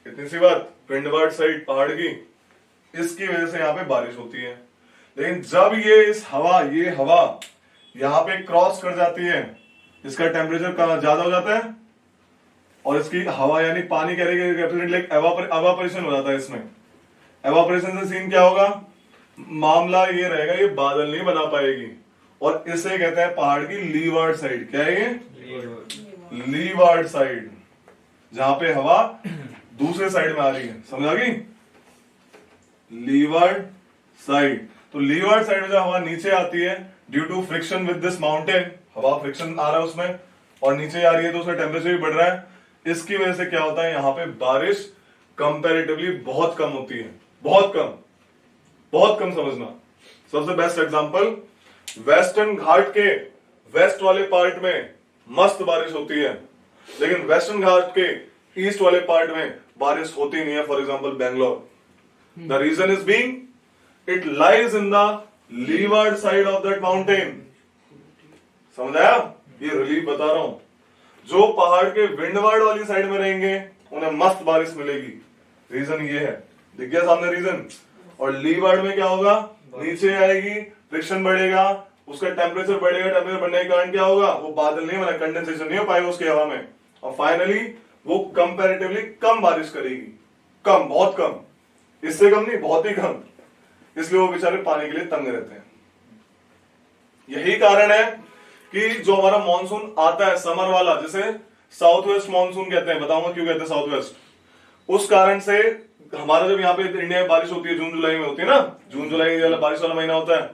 इतनी सी बात। विंडवार्ड साइड पहाड़ की, इसकी वजह से यहाँ पे बारिश होती है। लेकिन जब ये हवा यहाँ पे क्रॉस कर जाती है, इसका टेम्परेचर ज्यादा हो जाता है, और इसकी हवा यानी पानी कह रही है लाइक एवापोरेशन हो जाता है इसमें। एवापोरेशन से सीन क्या होगा? मामला ये रहेगा, ये बादल नहीं बना पाएगी, और इसे कहते हैं पहाड़ की लीवार्ड साइड। क्या है ये? लीवार्ड साइड, जहां पे हवा दूसरे साइड में आ रही है। समझ आ गई? Leeward side. तो लीवार्ड साइड में जब हवा नीचे आती है, due to friction with this mountain, हवा फ्रिक्शन आ रहा है उसमें, और नीचे आ रही है तो उसका टेम्परेचर भी बढ़ रहा है। इसकी वजह से क्या होता है, यहाँ पे बारिश कंपैरेटिवली बहुत कम होती है। बहुत कम, बहुत कम समझना। सबसे बेस्ट एग्जांपल, वेस्टर्न घाट के वेस्ट वाले पार्ट में मस्त बारिश होती है, लेकिन वेस्टर्न घाट के ईस्ट वाले पार्ट में बारिश होती नहीं है। For example Bangalore. The reason is being it lies in the leeward side of that mountain. समझ आया? ये रिलीफ बता रहा हूं। जो पहाड़ के विंडवार्ड वाली साइड में रहेंगे, उन्हें मस्त बारिश मिलेगी। रीजन ये है, दिख गया सामने रीजन। और लीवार्ड में क्या होगा? नीचे आएगी, फ्रिक्शन बढ़ेगा, उसका टेम्परेचर बढ़ेगा। टेम्परेचर बढ़ने के कारण क्या होगा? वो बादल नहीं बना, कंडेंसेशन नहीं हो पाएगा उसकी हवा में, और फाइनली वो कंपैरेटिवली कम बारिश करेगी। कम, बहुत कम, इससे कम नहीं, बहुत ही कम। इसलिए वो बेचारे पानी के लिए तंग रहते हैं। यही कारण है कि जो हमारा मॉनसून आता है समर वाला, जिसे साउथ वेस्ट मॉनसून कहते हैं, बताऊंगा क्यों कहते हैं साउथ वेस्ट। उस कारण से हमारा जब यहाँ पे इंडिया में बारिश होती है, जून जुलाई में होती है ना, जून जुलाई वाला बारिश वाला महीना होता है,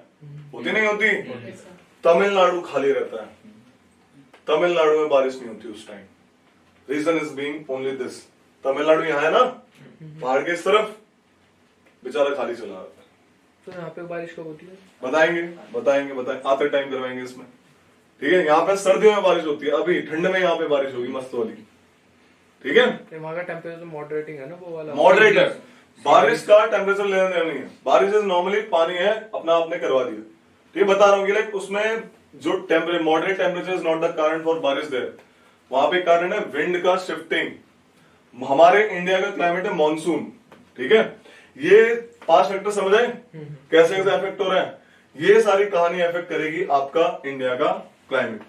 होती नहीं होती? तमिलनाडु खाली रहता है, तमिलनाडु में बारिश नहीं होती उस time. Reason is being only this. Tamil Nadu यहाँ है ना, पहाड़ के इस तरफ, बेचारा खाली चला जाता है। तो यहाँ पे बारिश कब होती है? बताएंगे आते टाइम करवाएंगे इसमें, ठीक है, यहाँ पे सर्दियों में बारिश होती है, अभी ठंड में यहाँ पे बारिश होगी मस्त वाली, ठीक है। वहाँ का टेम्परेचर मॉडरेटिंग है ना वो वाला, मॉडरेट है, बारिश का टेम्परेचर लेना देना नहीं है, बारिश इज नॉर्मली पानी है अपना आपने करवा दिया, ठीक बता रहा हूँ कि लाइक उसमें जो temperature moderate temperature is not the कारण फॉर बारिश देयर, वहां पे कारण है विंड का शिफ्टिंग। हमारे इंडिया का क्लाइमेट है मॉनसून, ठीक है, ये 5 फैक्टर समझ आए कैसे कैसे इफेक्ट हो रहे हैं, ये सारी कहानी इफेक्ट करेगी आपका इंडिया का क्लाइमेट।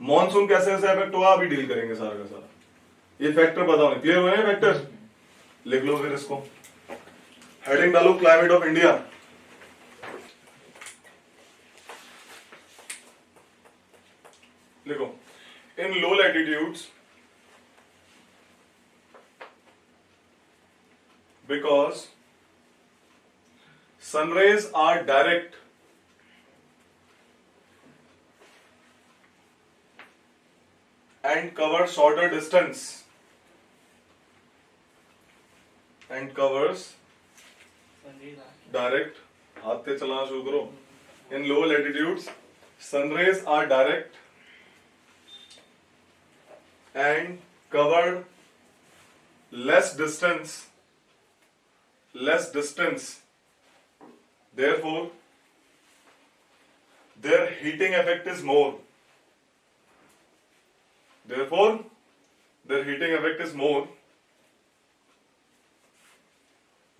मॉनसून कैसे कैसे इफेक्ट होगा अभी डील करेंगे सारा का सारा, ये फैक्टर बताओ, क्लियर हुए हैं फैक्टर, लिख लो फिर इसको, हेडिंग डालो क्लाइमेट ऑफ इंडिया। लिखो, इन लो latitudes because sun rays are direct and cover shorter distance and covers direct, हाथ से चलाना शुरू करो, in low latitudes sun rays are direct and cover less distance, therefore their heating effect is more,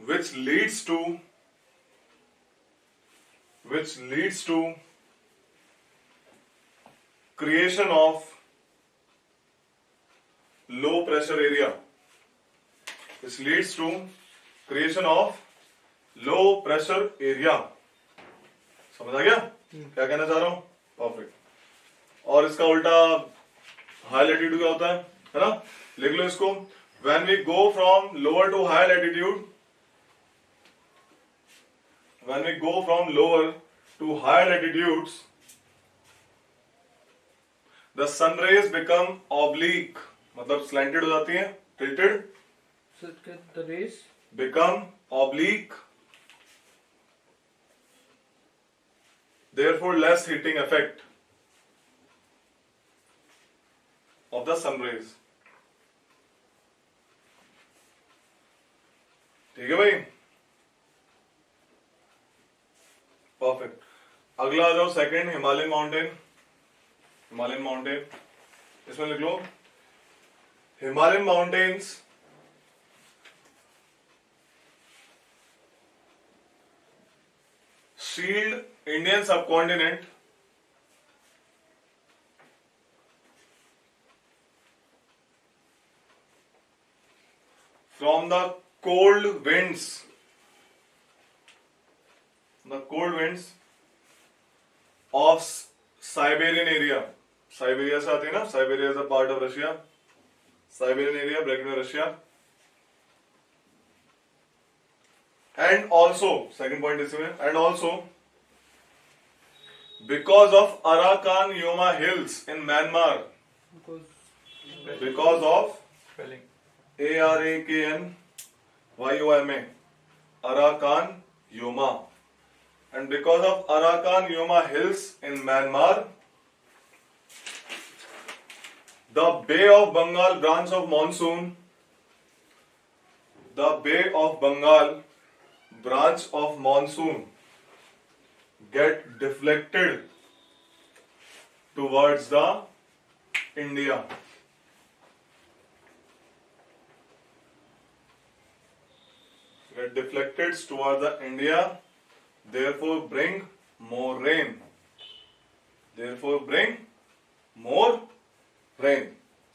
which leads to creation of low pressure area, which leads to creation of low pressure area. समझ आ गया क्या कहना चाह रहा हूं, perfect. और इसका उल्टा हाई लैटिट्यूड क्या होता है ना, लिख लो इसको, when we go from lower to high latitude, when we go from lower to high latitudes the sun rays become oblique, मतलब स्लैंटेड हो जाती है, tilted, the rays become oblique, therefore less heating effect of the sun rays, ठीक है भाई, perfect. अगला आ जाओ second, Himalayan mountain, इसमें लिख लो, Himalayan mountains shield Indian subcontinent from the cold winds of Siberian area. Siberia से आती है ना, Siberia is a part of Russia, Siberian area bracket में Russia, and also second point इसमें, and also because of Arakan Yoma hills in Myanmar, because of spelling ARAKNYOMA, Arakan Yoma, and because of Arakan Yoma hills in Myanmar, the Bay of Bengal branch of monsoon, the Bay of Bengal branch of monsoon get deflected towards the India. Get deflected towards the India, therefore bring more rain.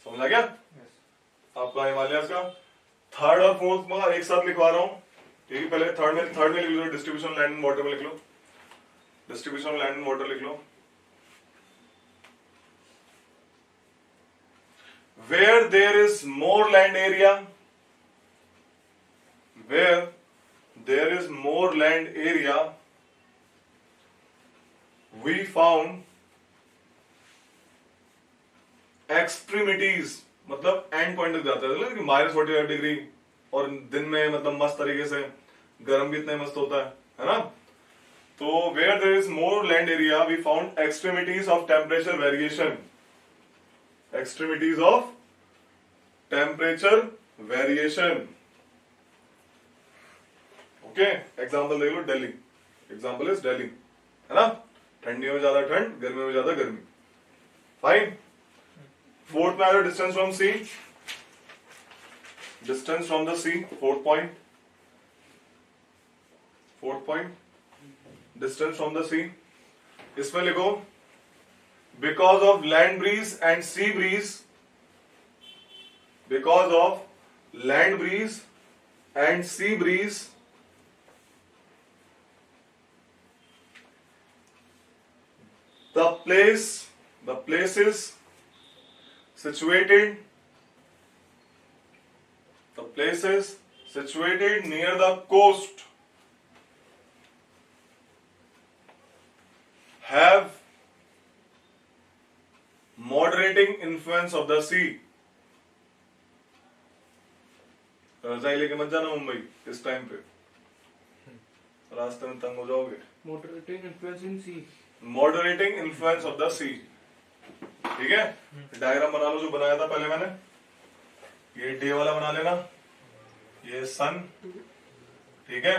समझ आ गया आपका हिमालय का। Third और fourth में एक साथ लिखवा रहा हूं, ठीक है, पहले थर्ड में लिख लो, डिस्ट्रीब्यूशन लैंड एंड वाटर में लिख लो, डिस्ट्रीब्यूशन लैंड एंड वाटर लिख लो। Where there is more land area, we found extremities, मतलब एंड पॉइंट तक जाता है कि -45 डिग्री, और दिन में मतलब मस्त तरीके से गर्म भी इतना मस्त होता है ना, तो where there is more land area, we found extremities of temperature variation. Extremities of temperature variation. Okay, example देख लो, दिल्ली. एग्जाम्पल इज दिल्ली, है ना. ठंडियों में ज्यादा ठंड, गर्मियों में ज्यादा गर्मी. फाइन. फोर्थ में आया distance from sea. Distance from the sea, fourth point. Fourth point, distance from the sea. इसमें लिखो because of land breeze and sea breeze. Because of land breeze and sea breeze, the place is situated near the coast, have moderating influence of the sea. रजाई लेके मत जाना मुंबई इस time पे, रास्ते में तंग हो जाओगे. Moderating influence in sea. Moderating influence of the sea. ठीक है, डायग्राम बना लो जो बनाया था पहले मैंने. ये डे वाला बना लेना, ये सन. ठीक है,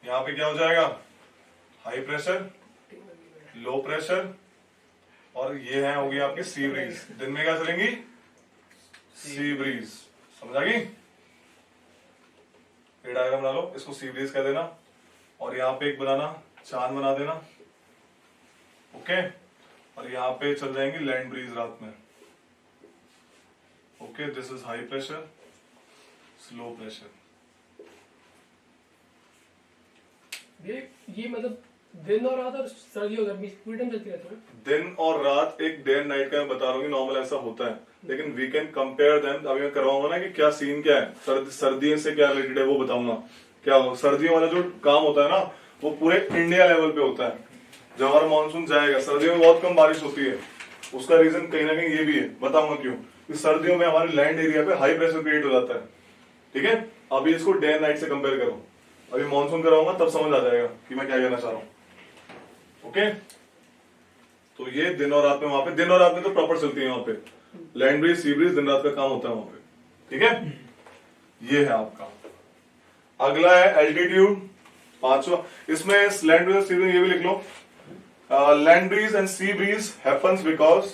यहाँ पे क्या हो जाएगा, हाई प्रेशर, लो प्रेशर, और ये है होगी आपकी सी ब्रीज. दिन में क्या चलेंगी, सी ब्रीज. समझ आ गई. ये डायग्राम बना लो, इसको सी ब्रीज कह देना, और यहाँ पे एक बनाना, चांद बना देना. ओके, और यहां पे चल जाएंगी लैंड ब्रीज रात में. Okay, this is high pressure, slow pressure. ये मतलब दिन और रात और सर्दी और गर्मी पूरी टाइम चलती रहती है. दिन और रात, एक डे एंड नाइट का मैं बता रहा हूँ कि नॉर्मल ऐसा होता है, लेकिन वी कैन कंपेयर देम. अभी मैं करवाऊंगा ना कि क्या सीन क्या है, सर्दियों से क्या रिलेटेड है वो बताऊंगा. क्या सर्दियों वाला जो काम होता है ना, वो पूरे इंडिया लेवल पे होता है. जब हमारा मानसून जाएगा, सर्दियों में बहुत कम बारिश होती है. उसका रीजन कहीं ना कहीं ये भी है, बताऊंगा क्यों. कि सर्दियों में हमारे लैंड एरिया पे हाई प्रेशर क्रिएट हो जाता है. ठीक है, अभी इसको डे एंड नाइट से कंपेयर करो. अभी मानसून कराऊंगा तब समझ आ जाएगा कि मैं क्या कहना चाह रहा हूं. ओके, तो ये दिन और रात में, वहां पे दिन और रात में तो प्रॉपर चलती है. वहां पे लैंड ब्रीज, सी ब्रीज, दिन रात का काम होता है वहां पे. ठीक है, ये है आपका. अगला है एल्टीट्यूड, पांचवा. इसमें लैंड ब्रीज, सी ब्रीज ये भी लिख लो. Land breeze and sea breeze happens because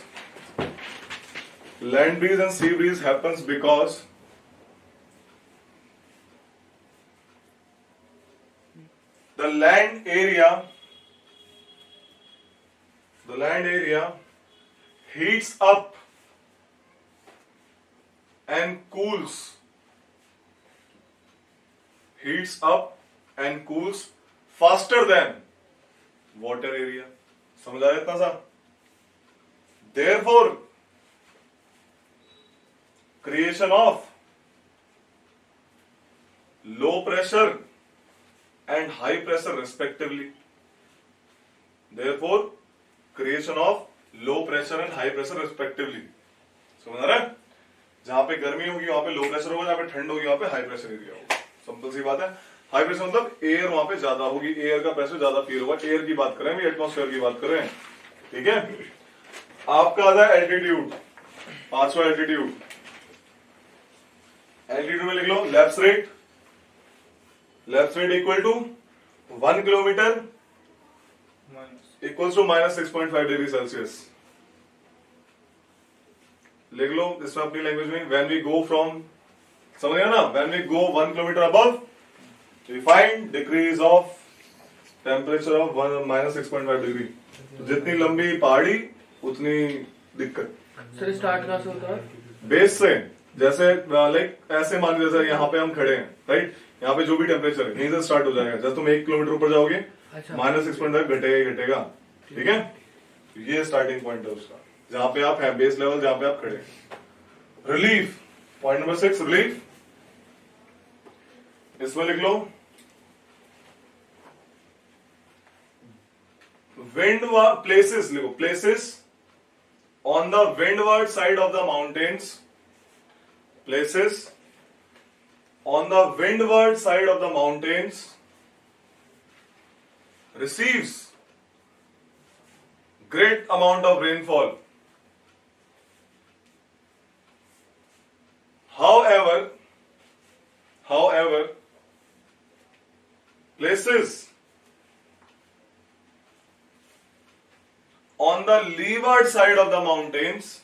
the land area heats up and cools faster than water area. समझ आया इतना सा. Therefore, creation of low pressure and high pressure respectively. Therefore, creation of low pressure and high pressure respectively. समझ आ रहा है. जहां पे गर्मी होगी वहां पे लो प्रेशर होगा, जहां पे ठंड होगी वहां पे हाई प्रेशर एरिया होगा. सिंपल सी बात है. हाई प्रेशर मतलब एयर वहां पे ज्यादा होगी, एयर का प्रेशर ज्यादा फील होगा. एयर की बात करें, एटमॉस्फेयर की बात करें. ठीक है, आपका आता है एल्टीट्यूड, पांचवा एल्टीट्यूड. एल्टीट्यूड में लिख लो lapse rate. Lapse rate equal to 1 kilometre equals to -6.5 degree Celsius. लिख लो इसमें अपनी लैंग्वेज में. व्हेन वी गो फ्रॉम, समझ गया ना, when we go 1 kilometre above, we find decrease of temperature of -6.5 degree. तो जितनी लंबी पहाड़ी उतनी दिक्कत. सर स्टार्ट कहाँ से होता है? बेस से. जैसे लाइक ऐसे मान लीजिए, जैसे यहाँ पे हम खड़े हैं, राइट. यहाँ पे जो भी टेम्परेचर है यहीं से स्टार्ट हो जाएगा. जैसे तुम 1 किलोमीटर ऊपर जाओगे, -6.5 घटेगा. ठीक है, ये स्टार्टिंग पॉइंट है उसका, जहां पे आप है, बेस लेवल जहां पे आप खड़े. Relief, point number 6, relief. इसमें लिख लो places, लिखो places on the windward side of the mountains. Places on the windward side of the mountains receives great amount of rainfall. However, places on the leeward side of the mountains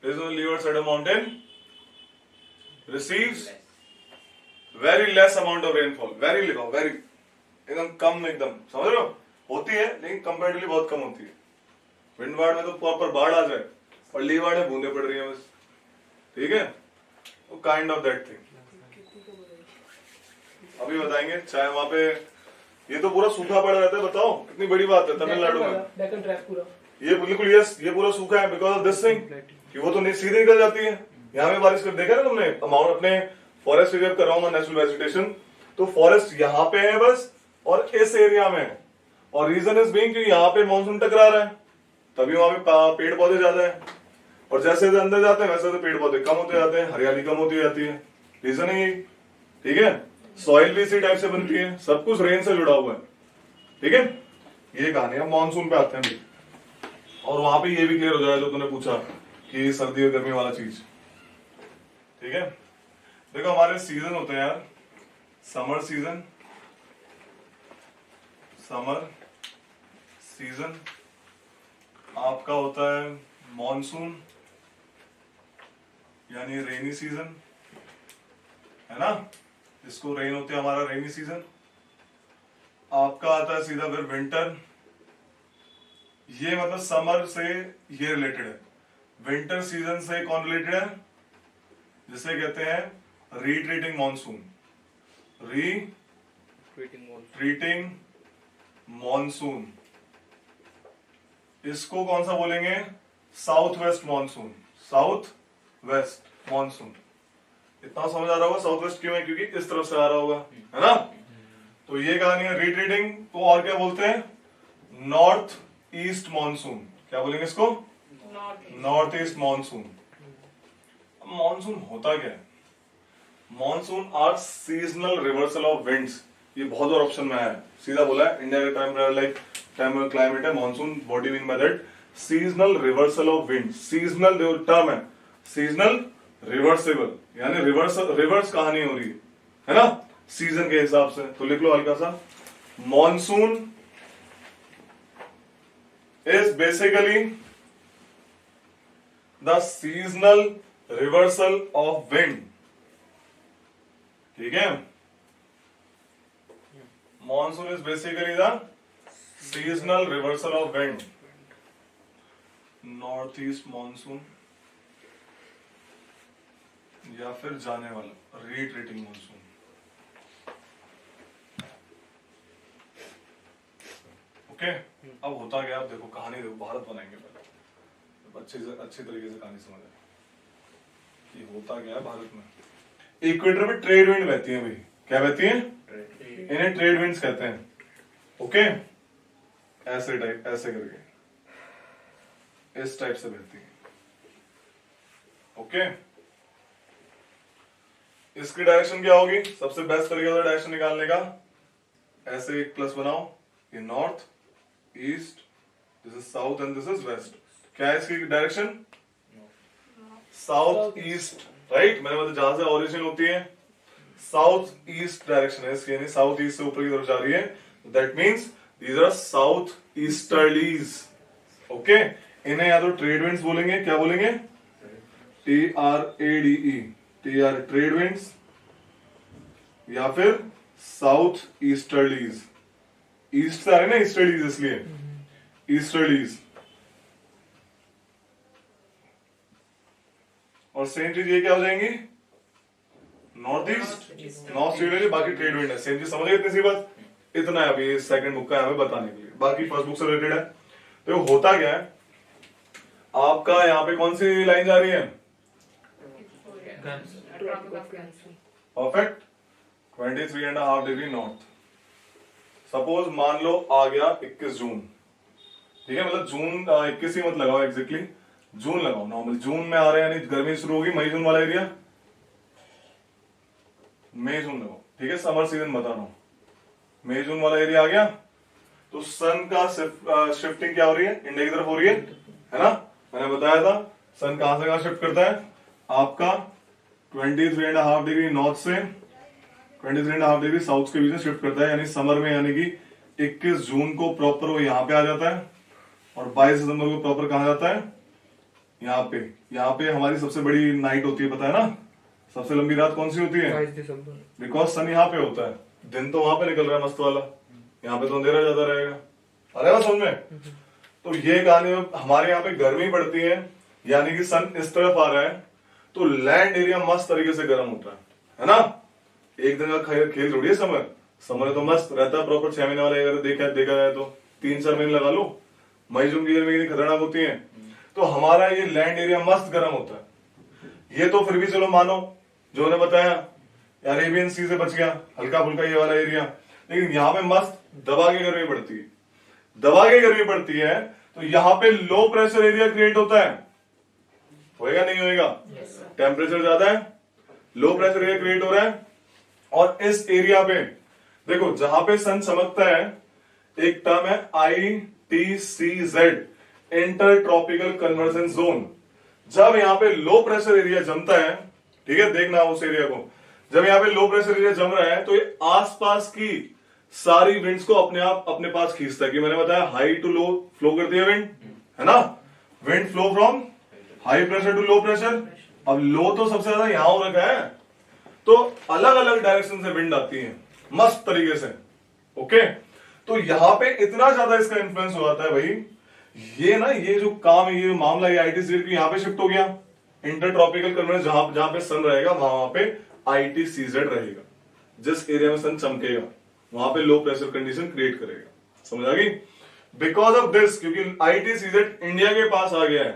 on the leeward side of mountain receives very less amount of rainfall. very एकदम कम, एकदम समझ रहे हो, होती है लेकिन comparatively बहुत कम होती है. विंडवार्ड में तो प्रॉपर बाढ़ आ जाए और लीवार्ड में बूंदे पड़ रही हैं बस. ठीक है, तो काइंड ऑफ दैट थिंग अभी बताएंगे. चाहे वहां पे ये तो पूरा सूखा पड़ा रहता है, बताओ कितनी बड़ी बात है तमिलनाडु में. डेक्कन ट्रैक पूरा ये बिल्कुल यस, ये पूरा सूखा है बिकॉज ऑफ दिस थिंग कि वो तो सीधे निकल जाती है. यहाँ पे बारिश कर देखा ना तुमने अमाउंट अपने फॉरेस्ट एरिया कर रहा हूँ नेशनल वेजिटेशन, तो फॉरेस्ट यहाँ पे है बस और इस एरिया में है. और रीजन इज बीइंग कि यहाँ पे मानसून टकरा रहा है, तभी वहां पे पेड़ पौधे ज्यादा है. और जैसे जैसे अंदर जाते हैं वैसे वैसे पेड़ पौधे कम होते जाते हैं, हरियाली कम होती जाती है. रीजन है यही. ठीक है, सॉइल भी इसी टाइप से बनती है, सब कुछ रेन से जुड़ा हुआ है. ठीक है, ये कहानी. अब मानसून पे आते हैं और वहां पे ये भी क्लियर हो जाएगा जो तूने पूछा कि सर्दी और गर्मी वाला चीज. ठीक है, देखो हमारे सीजन होते हैं यार. समर सीजन, आपका होता है मॉनसून यानी रेनी सीजन, है ना, जिसको रेन होते हैं हमारा रेनी सीजन. आपका आता है सीधा फिर विंटर. ये मतलब समर से ये रिलेटेड है. विंटर सीजन से कौन रिलेटेड है, जिसे कहते हैं रीट्रीटिंग मॉनसून. Retreating monsoon. इसको कौन सा बोलेंगे, south west monsoon. South west monsoon. इतना समझ आ रहा होगा साउथ वेस्ट क्यों है, क्योंकि इस तरफ से आ रहा होगा, है ना. तो ये कहानी है रीट्रीटिंग. तो और क्या बोलते हैं, नॉर्थ ईस्ट मॉनसून. क्या बोलेंगे इसको, नॉर्थ ईस्ट मॉनसून. मॉनसून होता क्या है, monsoon are seasonal reversal of winds. ये बहुत बार ऑप्शन में है, सीधा बोला है इंडिया का टाइम क्लाइमेट है monsoon. What do mean by that, seasonal reversal of wind. Seasonal जो टर्म है, सीजनल रिवर्सेबल, यानी रिवर्स कहानी हो रही है ना, सीजन के हिसाब से. तो लिख लो हल्का सा, monsoon is basically the seasonal reversal of wind. ठीक है, monsoon is basically the seasonal reversal of wind. North east monsoon या फिर जाने वाला रीट्रीटिंग मॉनसून. ओके, अब होता गया, अब देखो कहानी देखो, भारत बनाएंगे पहले अच्छी तरीके से कहानी समझ आए कि होता गया भारत में. इक्वेटर पे ट्रेड विंड बहती है भाई. क्या बहती है, इन्हें ट्रेड विंड्स कहते हैं. ओके, ऐसे टाइप, ऐसे करके इस टाइप से बहती है. ओके, इसकी डायरेक्शन क्या होगी, सबसे बेस्ट तरीका होता है डायरेक्शन निकालने का, ऐसे एक प्लस बनाओ. ये north east, this is south and this is west. क्या है इसकी डायरेक्शन, साउथ ईस्ट. राइट, मैंने मतलब जहां से ओरिजिन होती है साउथ ईस्ट डायरेक्शन है इसकी, यानी साउथ ईस्ट से ऊपर की तरफ जा रही है. That means these are south easterlies. Okay, इन्हें या तो ट्रेड विंड्स बोलेंगे. क्या बोलेंगे, TRADE, TR ट्रेड विंड्स, या फिर साउथ ईस्टर्लीज. ईस्ट से आ रहे ना ईस्टर्लीज, इसलिए ईस्टर्लीज. और सेम चीज ये क्या हो जाएंगी, नॉर्थ ईस्ट, नॉर्थ ईस्ट. बाकी ट्रेड विंड है, सेम चीज. समझ गए इतनी सी बात. इतना है अभी सेकंड बुक का हमें बताने के लिए, बाकी फर्स्ट बुक से रिलेटेड है. तो होता क्या है, आपका यहाँ पे कौन सी लाइन जा रही है, परफेक्ट, 23.5 डिग्री नॉर्थ. सपोज मान लो आ गया 21 जून. ठीक है, मतलब जून 21 ही मत लगाओ एग्जैक्टली, जून लगाओ नॉर्मल, जून में आ रहे हैं यानी गर्मी शुरू होगी, मई जून वाला एरिया, मई जून लगाओ, ठीक है, समर सीजन बता रहा हूं, मई जून वाला एरिया आ गया। तो सन का शिफ्टिंग क्या हो रही है, इंडिया की तरफ हो रही है ना। मैंने बताया था सन कहां से कहां शिफ्ट करता है, आपका 23.5 डिग्री नॉर्थ से 23.5 डिग्री साउथ के बीच में शिफ्ट करता है, यानी समर में, यानी कि 21 जून को प्रॉपर वो यहाँ पे आ जाता है और 22 दिसंबर को प्रॉपर कहा जाता है यहाँ पे। यहाँ पे हमारी सबसे बड़ी नाइट होती है, पता है ना, सबसे लंबी रात कौन सी होती है, 22 दिसंबर। बिकॉज सन यहाँ पे होता है, दिन तो वहां पे निकल रहा है मस्त वाला, यहाँ पे तो अंधेरा ज्यादा रहेगा। अरे ना समझ में। तो ये कहानी हमारे यहाँ पे गर्मी पड़ती है, यानी कि सन इस तरफ आ रहा है, तो लैंड एरिया मस्त तरीके से गर्म होता है ना। एक दिन का खेल थोड़ी है समर, समर तो मस्त रहता है प्रॉपर 6 महीने वाला, अगर देखा जाए तो 3-4 महीने लगा लो, मई जून की गर्मी कितनी खतरनाक होती है। तो हमारा ये लैंड एरिया मस्त गर्म होता है। ये तो फिर भी चलो मानो, जो ने बताया अरेबियन सी से बच गया, हल्का फुल्का ये वाला एरिया, लेकिन यहाँ पे मस्त दबा के गर्मी पड़ती है, दबा के गर्मी पड़ती है, तो यहाँ पे लो प्रेशर एरिया क्रिएट होता है, होएगा नहीं होएगा, टेम्परेचर ज्यादा है, लो प्रेशर एरिया क्रिएट हो रहा है, और इस एरिया पे देखो जहां पे सन चमकता है, एक टर्म है ITCZ, inter tropical convergence zone. जब यहाँ पे लो प्रेशर एरिया जमता है, ठीक है, देखना उस एरिया को, जब यहाँ पे लो प्रेशर एरिया जम रहा है तो ये आसपास की सारी विंड्स को अपने आप अपने पास खींचता है, कि मैंने बताया हाई टू लो फ्लो करती है विंड, है ना, wind flow from high pressure to low pressure. अब लो तो सबसे ज्यादा यहां हो रखा है, तो अलग अलग डायरेक्शन से विंड आती है मस्त तरीके से, ओके। तो यहां पे इतना ज्यादा इसका इन्फ्लुएंस हो जाता है भाई, ये ना, ये जो काम है, ये मामला, ये ITCZ की यहां पे शिफ्ट हो गया, इंटर ट्रॉपिकल कन्वर्जेंस, जहां पे सन रहेगा वहां पे ITCZ रहेगा, जिस एरिया में सन चमकेगा वहां पे लो प्रेशर कंडीशन क्रिएट करेगा, समझ आ गई। बिकॉज ऑफ दिस, क्योंकि ITCZ इंडिया के पास आ गया है,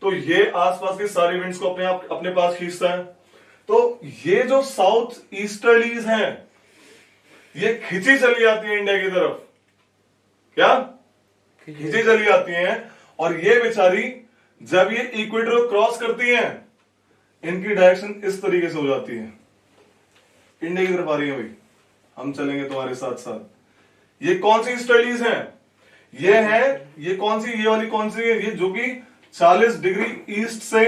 तो ये आसपास की सारी विंड्स को अपने पास खींचता है। तो ये जो साउथ ईस्टर्लीज हैं, ये खिंची चली आती है इंडिया की तरफ, क्या खिंची चली आती हैं, और ये बेचारी जब ये इक्वेटर को क्रॉस करती हैं, इनकी डायरेक्शन इस तरीके से हो जाती है, इंडिया की तरफ आ रही है भाई, हम चलेंगे तुम्हारे साथ साथ। ये कौन सी ईस्टर्लीज हैं, ये है, ये कौन सी, ये वाली कौन सी है, ये जो कि 40 डिग्री ईस्ट से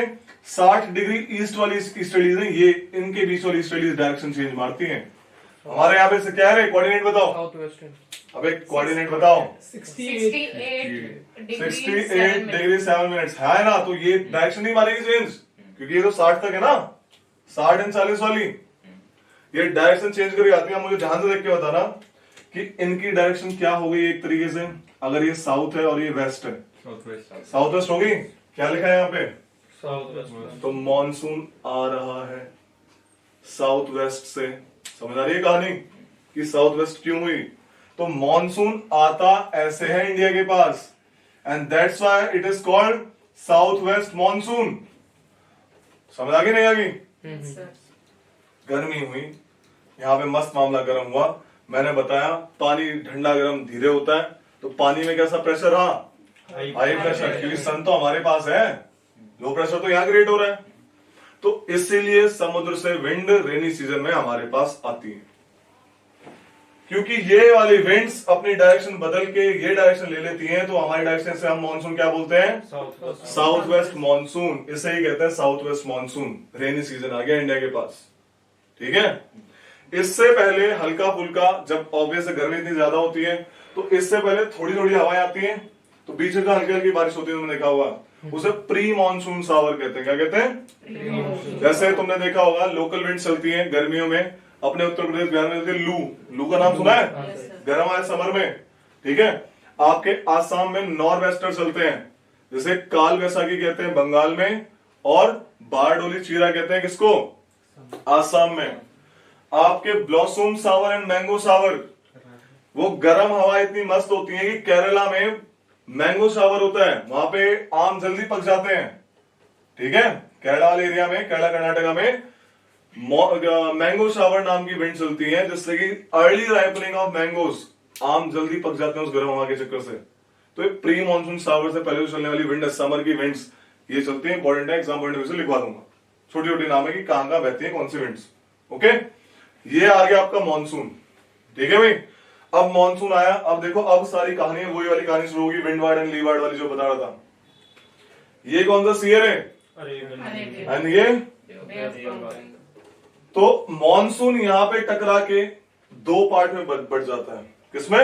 60 डिग्री ईस्ट वाली ईस्टर्लीज है, ये इनके बीच वाली ईस्टर्लीज डायरेक्शन चेंज मारती हैं। हमारे यहाँ पे से क्या है, कोऑर्डिनेट बताओ, साउथ वेस्टर्न, अबे कोऑर्डिनेट बताओ, 68 डिग्री 7 मिनट्स है ना, तो ये डायरेक्शन नहीं मारेगी चेंज, क्योंकि ये तो 60 तक है ना, 60 और 40 वाली, ये डायरेक्शन चेंज करके आती है। मुझे ध्यान से देख के बताना कि इनकी डायरेक्शन क्या हो गई एक तरीके से, अगर ये साउथ है और ये वेस्ट है, साउथ वेस्ट होगी, क्या लिखा है यहाँ पे, साउथ वेस्ट। तो मॉनसून आ रहा है साउथ वेस्ट से, समझ आ रही है कहानी कि साउथ वेस्ट क्यों हुई। तो मॉनसून आता ऐसे है इंडिया के पास, and that's why it is called south west monsoon. समझ आ गई नहीं आ गई। गर्मी हुई, यहाँ पे मस्त मामला गर्म हुआ, मैंने बताया पानी ठंडा गर्म धीरे होता है, तो पानी में कैसा प्रेशर रहा, हाई प्रेशर, क्योंकि सन तो हमारे पास है, लो प्रेशर तो यहाँ क्रिएट हो रहा है, तो इसीलिए समुद्र से विंड रेनी सीजन में हमारे पास आती है, क्योंकि ये वाली विंड्स अपनी डायरेक्शन बदल के ये डायरेक्शन ले लेती हैं, तो हमारी डायरेक्शन से हम मॉनसून क्या बोलते हैं, साउथ वेस्ट मॉनसून, इसे ही कहते हैं south west monsoon. Rainy season आ गया इंडिया के पास, ठीक है। इससे पहले हल्का फुल्का, जब ऑब्वियस गर्मी इतनी ज्यादा होती है, तो इससे पहले थोड़ी थोड़ी हवाएं आती हैं, तो बीच में हल्की हल्की बारिश होती है, तुमने देखा होगा, उसे प्री मानसून सावर कहते हैं। क्या कहते हैं, जैसे तुमने देखा होगा लोकल विंड चलती है गर्मियों में, अपने उत्तर प्रदेश बिहार में चलती है लू, लू का नाम सुना है, गर्म आए समर में, ठीक है। आपके आसाम में नॉर्थ वेस्टर चलते हैं, जैसे काल वैसाखी कहते हैं बंगाल में, और बारडोली चीरा कहते हैं किसको, आसाम में। आपके ब्लॉसम सावर एंड मैंगो सावर, वो गर्म हवा इतनी मस्त होती है कि केरला में मैंगो सावर होता है, वहां पे आम जल्दी पक जाते हैं, ठीक है। केरला वाले एरिया में, केरला कर्नाटका में मैंगो शावर नाम की विंड चलती है, जिससे कि अर्ली राइपनिंग ऑफ मैंगोज, आम जल्दी पक जाते हैं उस गर्म हवा के चक्कर से। तो ये प्री मानसून शावर से पहले चलने वाली विंड, समर की विंड्स, ये चलते हैं, इंपॉर्टेंट है, एग्जाम पॉइंट ऑफ व्यू से लिखवा दूंगा। छोटी छोटी नाम है कि कहां कहां बहती है, कौन सी विंड्स। ओके, ये आ गया आपका मानसून। ठीक है भाई, अब मानसून आया, अब देखो अब सारी कहानी वही वाली कहानी शुरू होगी, विंडवार्ड एंड लीवार्ड वाली जो बता रहा था। ये कौन सा सीयर है, एंड ये, तो मानसून यहां पे टकरा के दो पार्ट में बढ़ जाता है। किसमें?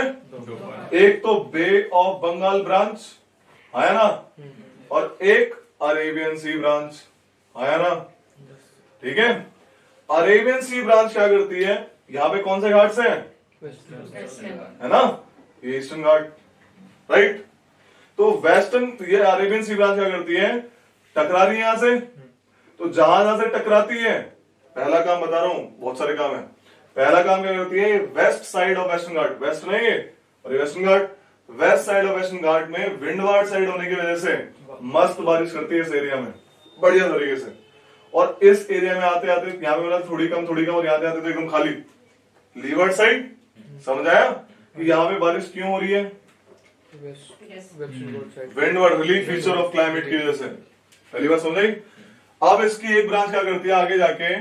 एक तो बे ऑफ बंगाल ब्रांच आया ना, और एक अरेबियन सी ब्रांच आया ना। ठीक है, अरेबियन सी ब्रांच क्या करती है, यहां पे कौन से घाट से है ना, ये ईस्टर्न घाट, राइट। तो वेस्टर्न, ये अरेबियन सी ब्रांच क्या करती है, टकरा रही है यहां से, तो जहां से टकराती है, पहला काम बता रहा हूं, बहुत सारे काम है। पहला काम क्या करती है, west side of western Ghat, west नहीं है और ये western Ghat, west side of western Ghat में विंडवार्ड साइड होने की वजह से मस्त बारिश करती है इस एरिया में, बढ़िया तरीके से। और इस एरिया में आते आते यहाँ पे मतलब थोड़ी कम, और यहाँ आते तो एकदम खाली लीवर्ड साइड। समझ आया कि यहाँ पे बारिश क्यों हो रही है, windward relief feature of climate की वजह से। पहली बात समझ आई। अब इसकी एक ब्रांच क्या करती है आगे जाके,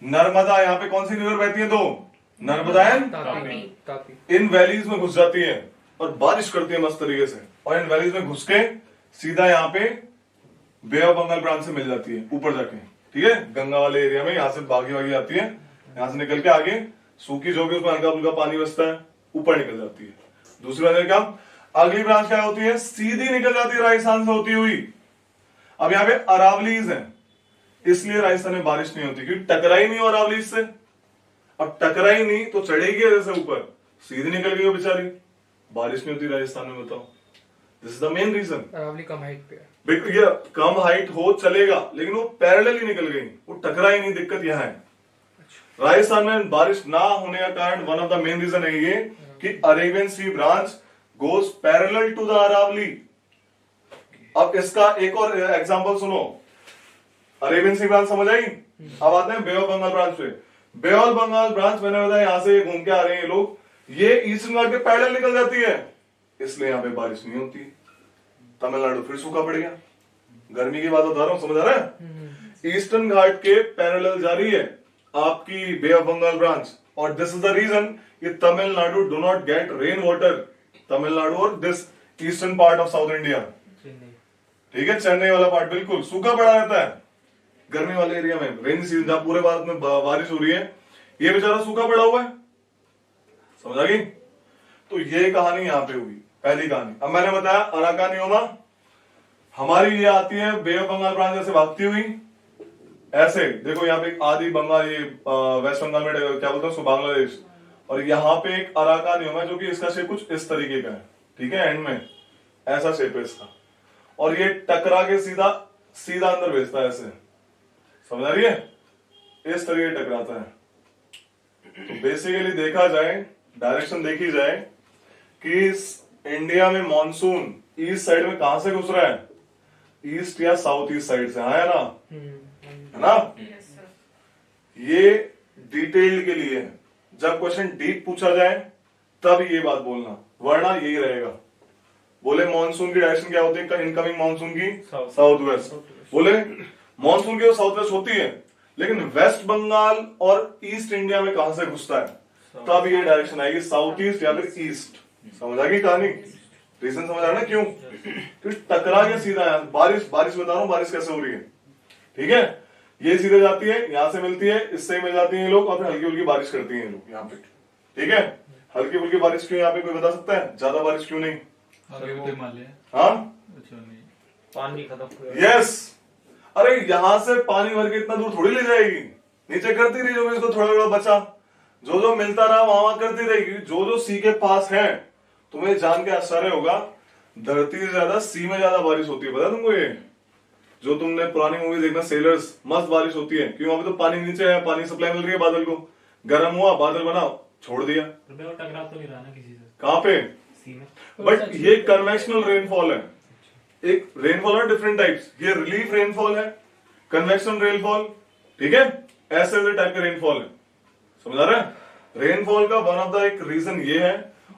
नर्मदा, यहाँ पे कौन सी रिवर बहती है, दो, Narmada and Tapi, in valleys में घुस जाती है और बारिश करती है मस्त तरीके से, और इन वैलीज में घुस के सीधा यहाँ पे बे ऑफ बंगाल ब्रांच से मिल जाती है ऊपर जाके। ठीक है, गंगा वाले एरिया में यहाँ से भागी आती है, यहाँ से निकल के आगे सूखी जो भी उसमें हल्का फुल्का पानी बसता है, ऊपर निकल जाती है। दूसरी बात क्या, अगली ब्रांच क्या होती है, सीधी निकल जाती है राजस्थान से होती हुई। अब यहाँ पे अरावलीज है, इसलिए राजस्थान में बारिश नहीं होती, क्योंकि टकराई नहीं अरावलीज से। अब टकराई नहीं तो चढ़ेगी जैसे ऊपर, सीधी निकल गई वो बेचारी, बारिश नहीं होती राजस्थान में। बताओ, this is the main reason. Aravalli कम हाइट पे है, कम हाइट हो चलेगा, लेकिन वो पैरेलल ही निकल गई, वो टकराई नहीं। दिक्कत यह है राजस्थान में बारिश ना होने का कारण, one of the main reason है ये कि Arabian sea branch goes parallel to the Aravalli. अब इसका एक और एग्जांपल सुनो, अरेबियन सी ब्रांच समझ आई। अब आते हैं बे ऑफ बंगाल ब्रांच पे। बे ऑफ बंगाल ब्रांच मैंने बताया यहां से घूम के आ रहे हैं लोग, ये ईस्टर्न घाट के पैरेलल निकल जाती है, इसलिए यहां पे बारिश नहीं होती। तमिलनाडु फिर सूखा पड़ गया, गर्मी की बात बता रहा हूं, समझ आ रहा है। ईस्टर्न घाट के पैरेलल जा रही है आपकी बे ऑफ बंगाल ब्रांच, और दिस इज द रीजन कि Tamil Nadu do not get rain water. Tamil Nadu और this eastern part of south India, ठीक है, चेन्नई वाला पार्ट बिल्कुल सूखा पड़ा रहता है गर्मी वाले एरिया में। रेन सीजन जहां पूरे भारत में बारिश हो रही है, ये बेचारा सूखा पड़ा हुआ है। समझ आ गई। तो ये कहानी यहां पे हुई, पहली कहानी। अब मैंने बताया अराकानियोमा हमारी ये आती है बे ऑफ बंगाल ब्रांच से भागती हुई, ऐसे देखो यहाँ पे आदि बंगाल, ये वेस्ट बंगाल में क्या बोलते हैं उसको, बांग्लादेश, और यहाँ पे एक अराकानियोमा जो कि इसका शेप कुछ इस तरीके का है। ठीक है, एंड में ऐसा शेप है इसका, और ये टकरा के सीधा सीधा अंदर भेजता है ऐसे। समझ आ रही है, इस तरीके टकराता है। तो बेसिकली देखा जाए, डायरेक्शन देखी जाए कि इंडिया में मॉनसून ईस्ट साइड में कहां से घुस रहा है, ईस्ट या साउथ ईस्ट साइड से। हाँ है ना, है ना। ये डिटेल्ड के लिए है, जब क्वेश्चन डीप पूछा जाए तब ये बात बोलना, वरना यही रहेगा। बोले मॉनसून की डायरेक्शन क्या होती है, इनकमिंग मॉनसून की साउथ वेस्ट। बोले मॉनसून की साउथ वेस्ट होती है, लेकिन वेस्ट बंगाल और ईस्ट इंडिया में कहां से घुसता है, तब ये डायरेक्शन आएगी साउथ ईस्ट या फिर ईस्ट। समझ आ गई कहानी, रीजन समझ आ रहा है क्यों, क्योंकि टकरा के सीधा बारिश बता रहा हूं बारिश कैसे हो रही है। ठीक है, ये सीधे जाती है, यहां से मिलती है, इससे मिल जाती है लोग, और फिर हल्की फुल्की बारिश करती हैं लोग यहाँ पे। ठीक है, हल्की फुल्की बारिश क्यों यहाँ पे कोई बता सकता है, ज्यादा बारिश क्यों नहीं। हाँ, पानी खत्म। यस, अरे यहां से पानी भर के इतना दूर थोड़ी ले जाएगी, नीचे करती रही जो भी इसको थोड़ा थोड़ा बचा, जो मिलता रहा वहां करती रहेगी। जो सी के पास है, तुम्हें जान के आश्चर्य होगा, धरती से ज्यादा सी में ज्यादा बारिश होती है, पता तुमको ये। जो तुमने पुरानी मूवी देखना सेलर्स, मस्त बारिश होती है, क्यों, वहां पे तो पानी नीचे है, पानी सप्लाई मिल रही है बादल को, गर्म हुआ बादल बना, छोड़ दिया। टकरा तो नहीं रहा ना किसी से, कहां पे, सी में। बट ये कन्वेक्शनल रेनफॉल है, एक रेनफॉल है डिफरेंट टाइप्स, ये रिलीफ रेनफॉल है, कन्वेक्शन रेनफॉल। ठीक है, ऐसे टाइप के रेनफॉल है, समझ आ रहा है। रेनफॉल का वन ऑफ द एक रीजन ये है,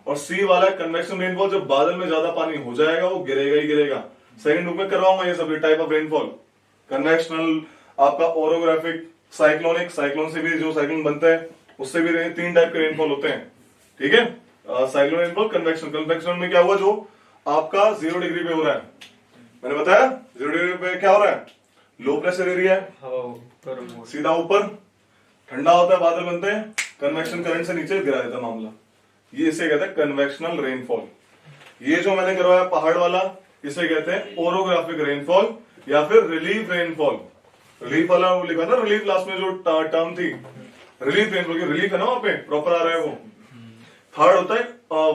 और सी वाला कन्वेक्शन रेनफॉल, जब बादल में ज्यादा पानी हो जाएगा वो गिरेगा ही गिरेगा, सेकंड बुक में करवाऊंगा ये सब टाइप ऑफ रेनफॉल। कन्वेक्शनल, आपका ओरोग्राफिक, साइक्लोनिक, साइक्लोन से भी जो साइक्लोन बनता है उससे भी 3 टाइप के रेनफॉल होते हैं, ठीक है। Cyclone rainfall, convection. कन्वेक्शन में क्या हुआ, जो आपका 0 डिग्री पे हो रहा है, मैंने बताया 0 डिग्री पे क्या हो रहा है, लो प्रेशर एरिया है, सीधा ऊपर ठंडा होता है, बादल बनते हैं, कन्वेक्शन करंट से नीचे गिरा देता है मामला, ये इसे कहते हैं कन्वेक्शनल रेनफॉल। ये जो मैंने करवाया पहाड़ वाला, इसे कहते हैं ओरोग्राफिक रेनफॉल या फिर रिलीफ रेनफॉल। रिलीफ वाला वो लिखा ना, रिलीफ लास्ट में जो टर्म थी, रिलीफ रेनफॉल, रिलीफ है ना वहां पे, प्रॉपर आ रहा है वो। थर्ड होता है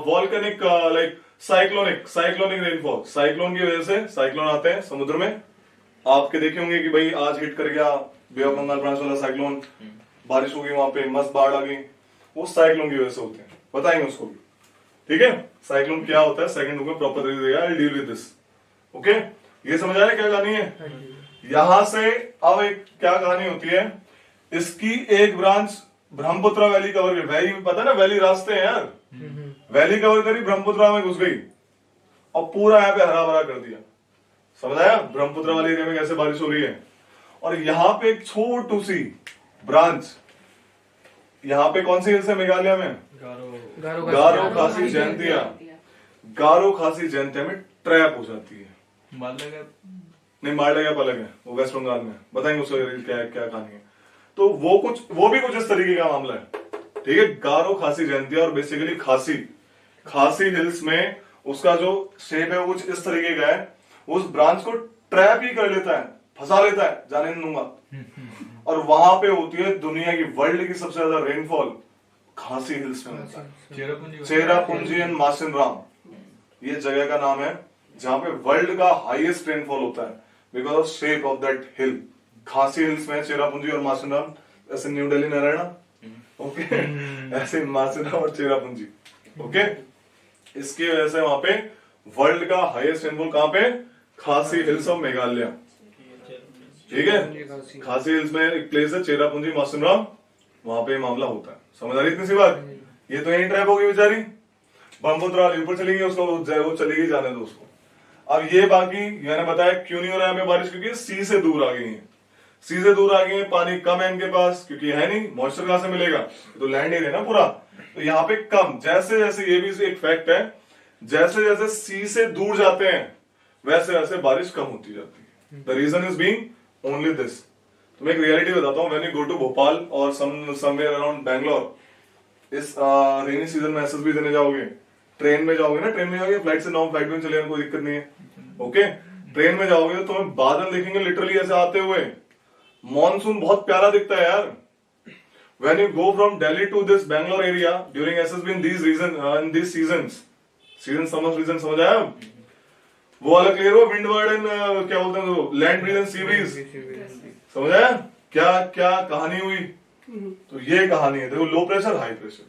volcanic, like cyclonic, cyclonic rainfall. Cyclone की वजह से, साइक्लोन आते हैं समुद्र में, आपके देखे होंगे कि भाई आज हिट कर गया बे ऑफ बंगाल ब्रांच वाला साइक्लोन, बारिश हो गई वहां पे, मस्त बाढ़ आ गई, वो साइक्लोन की वजह से होते हैं, बताएंगे उसको भी, ठीक है। साइक्लोन क्या होता है सेकंड बुक में proper I deal with this, okay. ये समझ आया क्या कहानी है। यहां से अब एक क्या कहानी होती है, इसकी एक ब्रांच ब्रह्मपुत्र वैली कवर कर, वैली पता है ना, वैली रास्ते हैं यार, वैली कवर करी, ब्रह्मपुत्र में घुस गई और पूरा यहाँ पे हरा भरा कर दिया, समझ आया। ब्रह्मपुत्र वाले एरिया में कैसे बारिश हो रही है। और यहाँ पे एक छोटू सी ब्रांच, यहाँ पे कौन सी हिल्स है मेघालय में, गारो खासी जयंतिया, गारो खासी जयंतिया में ट्रैप हो जाती है। नहीं, मालदा गैप अलग है, वो वेस्ट बंगाल में, बताएंगे उसका क्या क्या कहानी है। तो वो भी कुछ इस तरीके का मामला है, ठीक है। गारो खासी जयंतिया, और बेसिकली खासी हिल्स में उसका जो शेप है वो कुछ इस तरीके का है, उस ब्रांच को ट्रैप ही कर लेता है, फंसा लेता है, जाने नहीं दूंगा। और वहां पे होती है दुनिया की, वर्ल्ड की सबसे ज्यादा रेनफॉल खासी हिल्स में होता है, चेरापूंजी एंड मासिनराम, ये जगह का नाम है जहां पे वर्ल्ड का हाईएस्ट रेनफॉल होता है, because of shape of that hill. खासी हिल्स में चेरापूंजी और मासिनराम, ऐसे न्यू दिल्ली नारायणा, ओके, ऐसे मासिनराम और चेरापूंजी, ओके। इसकी वजह से वहां पे वर्ल्ड का हाईएस्ट रेनफॉल कहां पे, खासी हिल्स ऑफ मेघालय, ठीक है। खासी हिल्स में एक प्लेस है चेरापूंजी मासिनराम, वहां पे मामला होता है, समझ आ रही इतनी सी बात। ये तो यही ट्रैप होगी बेचारी, ब्रह्मपुत्र ऊपर चली गई, उसको वो चलेगी, जाने दो उसको। अब ये बाकी मैंने बताया क्यों नहीं हो रहा है हमें बारिश, क्योंकि सी से दूर आ गई है, सी से दूर आ गई है, पानी कम है इनके पास, क्योंकि है नहीं, मॉइस्चर कहां से मिलेगा, तो लैंड एरिया ना पूरा, तो यहाँ पे कम। जैसे जैसे ये भी एक फैक्ट है, जैसे जैसे सी से दूर जाते हैं वैसे वैसे बारिश कम होती जाती है। The reason is being only this. तो मैं एक रियलिटी बताता हूँ, when you go to Bhopal और समवेयर अराउंड बैंगलोर, इस रेनी सीजन में एसएसबी देने जाओगे, ट्रेन में जाओगे ना, ट्रेन में जाओगे, फ्लाइट से नॉन फ्लाइट में चले, कोई दिक्कत नहीं है, ओके। ट्रेन में जाओगे तो तुम्हें बादल देखेंगे लिटरली ऐसे आते हुए, मॉनसून बहुत प्यारा दिखता है यार। When you go from Delhi to this Bangalore area during SSB in these seasons, summer season, समझ आया? वो वाला क्लियर हो, विंड वर्ड एंड क्या बोलते हैं वो, land breeze and sea bridge, समझ आया? क्या क्या कहानी हुई? तो ये कहानी है, देखो, लो प्रेशर हाई प्रेशर,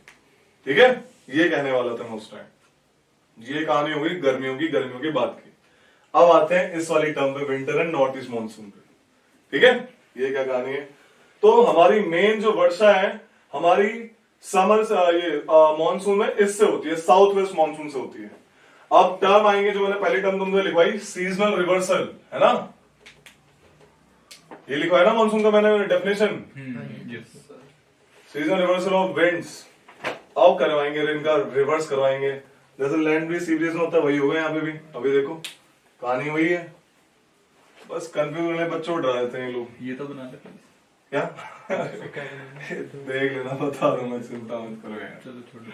ठीक है, ये कहने वाला था मैं उस टाइम। ये कहानी हो गई गर्मियों की बात की। अब आते हैं इस वाली टर्म पे, winter and north east monsoon पे, ठीक है। ये क्या कहानी है, तो हमारी मेन जो वर्षा है हमारी समर ये मानसून में इससे होती है, साउथ वेस्ट मानसून से होती है। अब टर्म आएंगे जो मैंने पहली टर्म तुमसे लिखवाई, सीजनल रिवर्सल, है ना, ये लिखवाया ना मानसून का मैंने definition, seasonal reversal of winds. अब करवाएंगे इनका रिवर्स करवाएंगे, जैसे लैंड ब्रीज सी ब्रीज में होता है वही होगा यहाँ पे भी। अभी देखो कहानी वही है, बस कंफ्यूज होने बच्चों डरा देते हैं ये लोग। ये तो बना लेते क्या देख लेना, बता दूं मैं, चिंता मत करो यार, चलो छोड़ो।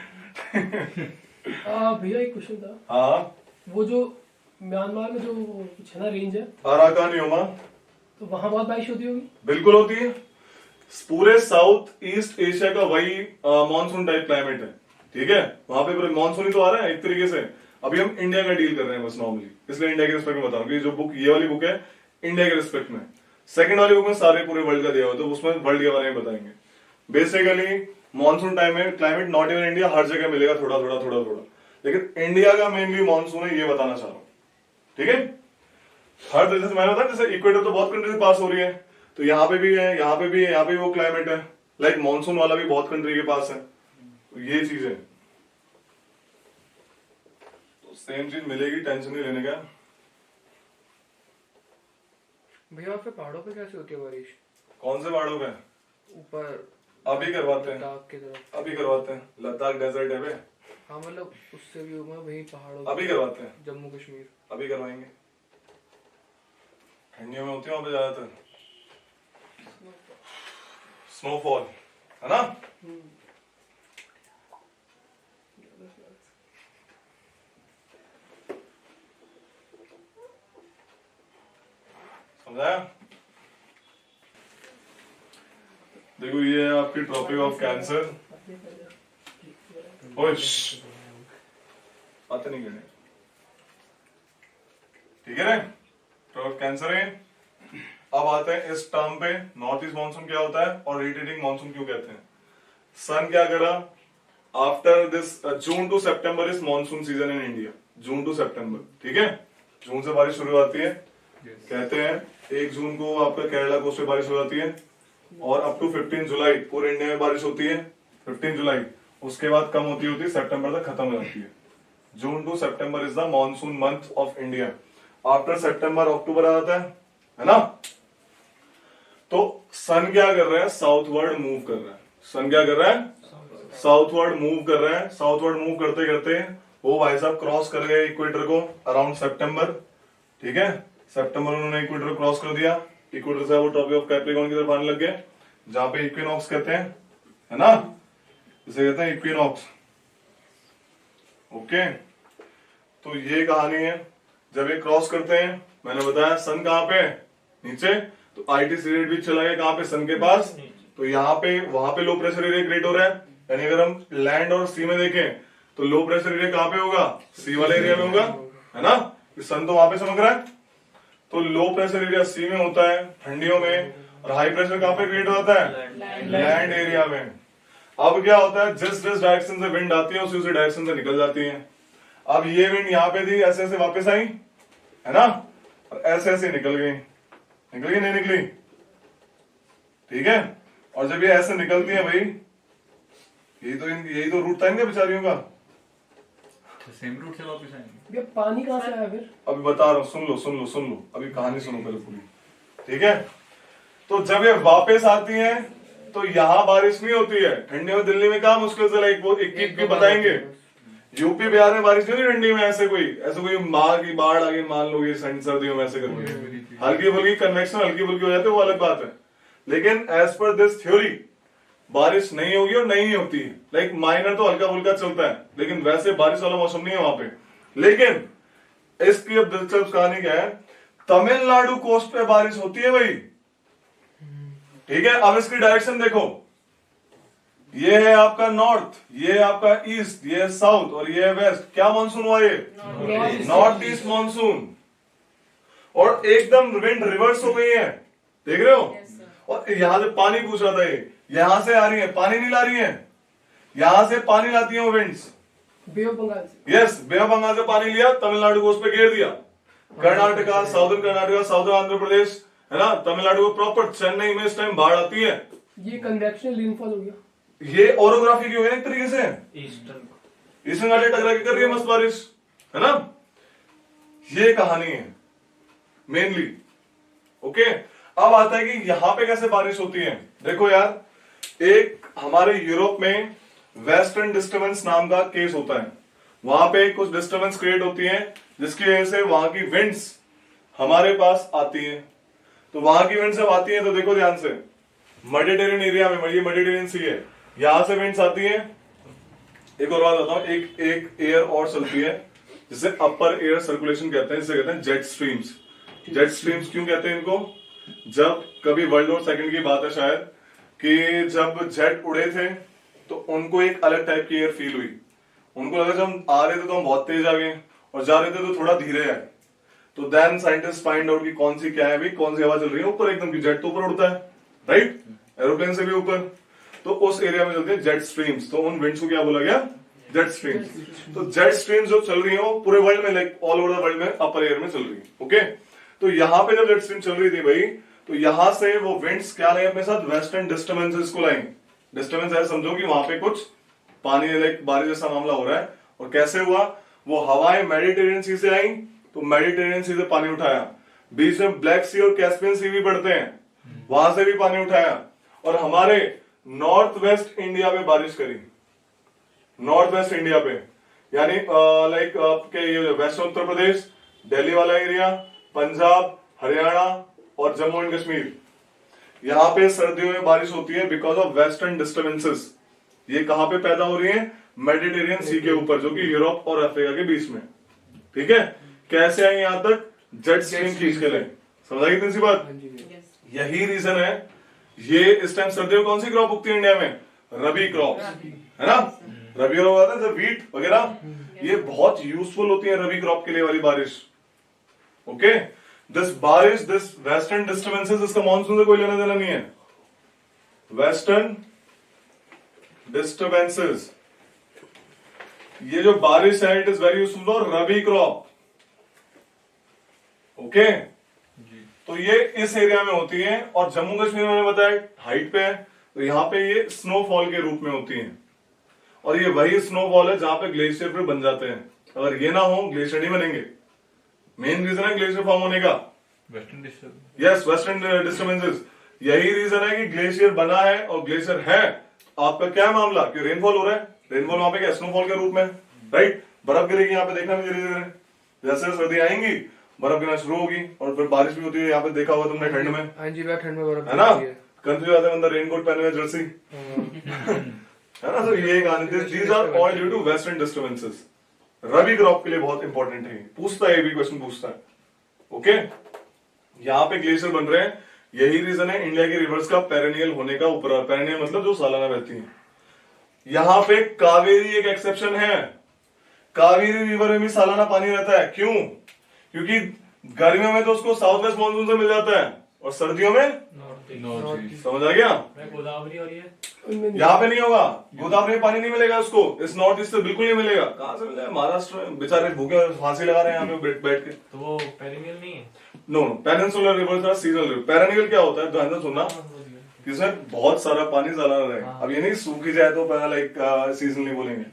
भैया एक क्वेश्चन था, हाँ, वो जो म्यांमार में जो कुछ है ना रेंज है, अराकान योमा, तो वहां बहुत बारिश होती होगी। बिल्कुल होती है, पूरे साउथ ईस्ट एशिया का वही मानसून टाइप क्लाइमेट है, ठीक है। वहां पे पूरे मानसून ही तो आ रहा है एक तरीके से। अभी हम इंडिया का डील कर रहे हैं बस नॉर्मली, इसलिए इंडिया के रिस्पेक्ट में बताऊंगी। जो बुक, ये वाली बुक है इंडिया के रिस्पेक्ट में, सेकंड वाली बुक में सारे पूरे वर्ल्ड का दिया हुआ, तो उसमें वर्ल्ड के बारे में बताएंगे। बेसिकली मानसून टाइम में क्लाइमेट नॉट इवन इंडिया, हर जगह मिलेगा थोड़ा थोड़ा, लेकिन इंडिया का मेनली मानसून है, ये बताना चाह रहा हूं, ठीक है। हर तरीके से मैंने बताया, जैसे इक्वेटर तो बहुत कंट्री से पास हो रही है, तो यहाँ पे भी है, यहाँ पे भी है, यहाँ पे वो क्लाइमेट है, लाइक मानसून वाला भी बहुत कंट्री के पास है, तो ये चीज है। तो सेम चीज मिलेगी, टेंशन नहीं लेने का। भैया आपके पहाड़ों पे कैसे होती है बारिश? कौन से पहाड़ों पे? ऊपर अभी करवाते हैं, लद्दाख की तरफ। अभी करवाते हैं। लद्दाख डेजर्ट है बे। हाँ मतलब उससे भी मैं वही पहाड़ों अभी करवाते हैं, जम्मू कश्मीर। अभी करवाएंगे। ठंडियों में होती है वहां पे ज्यादातर स्नोफॉल, है ना? समझाया? देखो ये है आपकी ट्रॉपिक ऑफ कैंसर। बातें नहीं करनी, ठीक है ना? ट्रॉपिक कैंसर है। अब आते हैं इस टर्म पे, नॉर्थ ईस्ट मानसून क्या होता है और रोटेटिंग मानसून क्यों कहते हैं। सन क्या करा, after this June to September is monsoon season in India. June to September, ठीक है? जून से बारिश शुरू होती है, कहते हैं 1 जून को आपका केरला कोस्ट पे बारिश हो जाती है और अप टू 15 जुलाई पूरे इंडिया में बारिश होती है। 15 जुलाई, उसके बाद कम होती होती सितंबर तक खत्म हो जाती है। June to September is the monsoon month of India. After September October आ जाता है ना? तो सन क्या कर रहा है, साउथवर्ड मूव कर रहा है। सन क्या कर रहा है, साउथवर्ड मूव कर रहा है। साउथवर्ड मूव करते करते वो भाई साहब क्रॉस कर गए इक्वेटर को अराउंड सितंबर, ठीक है? सितंबर उन्होंने इक्वेटर क्रॉस कर दिया। इक्वेटर से वो ट्रॉपिक ऑफ कैप्रिकॉर्न की तरफ आने लग गए, जहां पे इक्विनॉक्स कहते हैं, है ना? इसे कहते हैं इक्विनॉक्स। ओके, तो ये कहानी है। जब ये क्रॉस करते हैं, मैंने बताया सन कहां पे, नीचे, तो आईटीसी रेट भी चला गया कहां पे, सन के पास। तो यहाँ पे वहां पे लो प्रेशर एरिया क्रिएट हो रहा है। यानी अगर हम लैंड और सी में देखें तो लो प्रेशर एरिया कहां पे होगा, सी वाले एरिया में होगा, है ना? सन तो वहां पे चमक रहा है। तो लो प्रेशर एरिया सी में होता है ठंडियों में, और हाई प्रेशर कहां पे क्रिएट होता है, लैंड एरिया में। अब क्या होता है, जिस जिस डायरेक्शन से विंड आती है उसी डायरेक्शन से निकल जाती है। अब ये विंड यहाँ पे थी, ऐसे ऐसे वापस आई, है ना? और ऐसे ऐसे निकल गई, नहीं निकली, ठीक है? और जब ये ऐसे निकलती है भाई, यही तो रूट था इनके बेचारियों का। सेम रूट से वापस आएंगे। ये पानी कहाँ से आया फिर? अभी बता रहा हूँ, सुन लो, अभी कहानी सुनो पहले पूरी, ठीक है? तो जब ये वापस आती है तो यहाँ बारिश नहीं होती है। ठंडी में दिल्ली में कहा मुश्किल से लाइक वो 21 बताएंगे। यूपी बिहार में बारिश नहीं होती ठंडी में, ऐसे कोई माँ की बाढ़ आ गई मान लो, ये सर्दियों में ऐसे करके हल्की फुल्की कन्वेक्शन हल्की फुल्की हो जाती है, वो अलग बात है। लेकिन एज पर दिस थ्योरी बारिश नहीं होगी और नहीं होती है। लाइक माइनर तो हल्का फुल्का चलता है, लेकिन वैसे बारिश वाला मौसम नहीं है वहां पे। लेकिन इसकी अब दिलचस्प कहानी क्या है, तमिलनाडु कोस्ट पे बारिश होती है भाई, ठीक है? अब इसकी डायरेक्शन देखो, ये है आपका नॉर्थ, ये है आपका ईस्ट, ये है साउथ और ये है वेस्ट। क्या मानसून हुआ ये, नॉर्थ ईस्ट मानसून। और एकदम विंड रिवर्स हो गई है, देख रहे हो? और यहां से पानी पूछ रहा था, ये यहां से आ रही है, पानी नहीं ला रही है, यहां से पानी लाती है वो विंड्स। बे ऑफ बंगाल से। यस, बे ऑफ बंगाल से पानी लिया, तमिलनाडु को उस पे घेर दिया। कर्नाटका, साउदर्न कर्नाटका, साउदर्न आंध्र प्रदेश, है ना? तमिलनाडु को प्रॉपर, चेन्नई में इस टाइम बाढ़ आती है। ये कन्वेक्शनल रेनफॉल हो गया, ये ओरोग्राफी की हो गई एक तरीके से, ईस्टर्न घाटी टकरा के कर रही है मस्त बारिश, है ना? ये कहानी है मेनली। ओके, अब आता है कि यहां पे कैसे बारिश होती है। देखो यार, एक हमारे यूरोप में वेस्टर्न डिस्टर्बेंस नाम का केस होता है। वहां पे कुछ डिस्टर्बेंस क्रिएट होती है जिसकी वजह से वहां की विंड्स हमारे पास आती है। तो वहां की विंड्स जब आती है तो देखो ध्यान से, मेडिटेरियन एरिया में, ये मेडिटेरियन सी है, यहां से विंड्स आती है। एक और बात बताऊं, एक एयर और चलती है जिसे अपर एयर सर्कुलेशन कहते हैं, जिसे कहते हैं जेट स्ट्रीम्स। जेट स्ट्रीम्स क्यों कहते हैं इनको? जब कभी वर्ल्ड वॉर सेकंड की बात है शायद, कि जब जेट उड़े थे तो उनको एक अलग टाइप की एयर फील हुई। उनको लगा जब हम आ रहे थे तो हम बहुत तेज आ गए और जा रहे थे तो थोड़ा धीरे आए। तो देन साइंटिस्ट फाइंड आउट कि कौन सी क्या है भाई, कौन सी हवा चल रही है ऊपर एकदम, की जेट तो ऊपर उड़ता है, राइट? एरोप्लेन से भी ऊपर। तो उस एरिया में चलते हैं जेट स्ट्रीम्स। तो उन विंड्स को क्या बोला गया, जेट स्ट्रीम्स। तो जेट स्ट्रीम्स जो चल रही है वो पूरे वर्ल्ड में, like all over the world में अपर एयर में चल रही है। ओके, तो यहां पे जब जेट स्ट्रीम चल रही थी भाई, तो यहां से वो विंड्स क्या लाए अपने साथ, वेस्टर्न डिस्टर्बेंसेस को लाए। डिस्टर्बेंस ऐसे समझो कि वहां पे कुछ पानी, लाइक बारिश जैसा मामला हो रहा है। और कैसे हुआ, वो हवाएं मेडिटेरियन सी से आई, तो मेडिटेरियन सी से पानी उठाया, बीच में ब्लैक सी और कैस्पियन सी भी पड़ते हैं, वहां से भी पानी उठाया और हमारे नॉर्थ वेस्ट इंडिया पे बारिश करी, नॉर्थ वेस्ट इंडिया पे, यानी लाइक आपके ये वेस्ट उत्तर प्रदेश, दिल्ली वाला एरिया, पंजाब, हरियाणा और जम्मू एंड कश्मीर, यहां पे सर्दियों में बारिश होती है बिकॉज ऑफ वेस्टर्न डिस्टर्बेंसेस। ये कहां पे पैदा हो रही है? मेडिटेरियन सी के ऊपर, जो कि यूरोप और अफ्रीका के बीच में। ठीक है, कैसे आए यहां तक? जेट स्ट्रीम खींच के ले। समझ आई इतनी सी बात? यही रीजन है, ये इस टाइम सर्दियों में कौन सी क्रॉप उगती है इंडिया में? रबी क्रॉप, है ना? रबी क्रॉप आता है व्हीट वगैरह, ये बहुत यूजफुल होती है रबी क्रॉप के लिए वाली बारिश। ओके, दिस बारिश, दिस वेस्टर्न डिस्टर्बेंसेस, इसका मानसून से कोई लेना देना नहीं है। वेस्टर्न डिस्टर्बेंसेस, ये जो बारिश है, it is very useful for rabi crop. Okay, तो ये इस एरिया में होती है, और जम्मू कश्मीर में मैंने बताया हाइट पे है, तो यहां पे ये स्नोफॉल के रूप में होती है, और ये वही स्नोफॉल है जहां पे ग्लेशियर फिर बन जाते हैं। अगर ये ना हो, ग्लेशियर नहीं बनेंगे। मेन रीजन है ग्लेशियर फॉर्म होने का वेस्टर्न डिस्टर्बेंसेस। यही रीजन है कि ग्लेशियर बना है और ग्लेशियर है। आपका क्या मामला कि रेनफॉल हो रहा है, रेनफॉल वहां पे क्या स्नोफॉल के रूप में, राइट? बर्फ गिरेगी यहाँ पे, देखना भी धीरे धीरे, जैसे सर्दी आएंगी बर्फ गिरना शुरू होगी, और फिर बारिश भी होती है। यहाँ पे देखा होगा तुमने ठंड में, हाँ जी, ठंड में बर्फ है ना? कंफ्यूज आते बंदा रेनकोट पहने हुए जर्सी, है ना? तो ये कहानी, these are all due to western disturbances. Rabi crop के लिए बहुत इंपॉर्टेंट है, पूछता है, ये भी क्वेश्चन पूछता है। ओके, यहाँ पे ग्लेशियर बन रहे हैं, यही रीजन है इंडिया के रिवर्स का पेरेनियल होने का। ऊपर पेरेनियल मतलब जो सालाना बहती है। यहाँ पे कावेरी एक एक्सेप्शन है, कावेरी रिवर में भी सालाना पानी रहता है। क्यों? क्योंकि गर्मियों में तो उसको साउथ वेस्ट मानसून से मिल जाता है, और सर्दियों में समझ आ गया? गोदावरी और ये यहाँ पे नहीं होगा, गोदावरी में पानी नहीं मिलेगा उसको, इस नॉर्थ ईस्ट से बिल्कुल नहीं मिलेगा। कहां से मिलेगा? महाराष्ट्र में बेचारे भूखे फांसी लगा रहे हैं यहाँ पे बैठ के। तो वो पेरिनियल नहीं है? नो, पेनिनसुलर रिवर था, सीजनल रिवर। पेरिनियल क्या होता है, ध्यान से सुनना, इसमें बहुत सारा पानी सालाना रहेगा। अब ये नहीं सूखी जाए तो लाइक सीजनली बोलेंगे,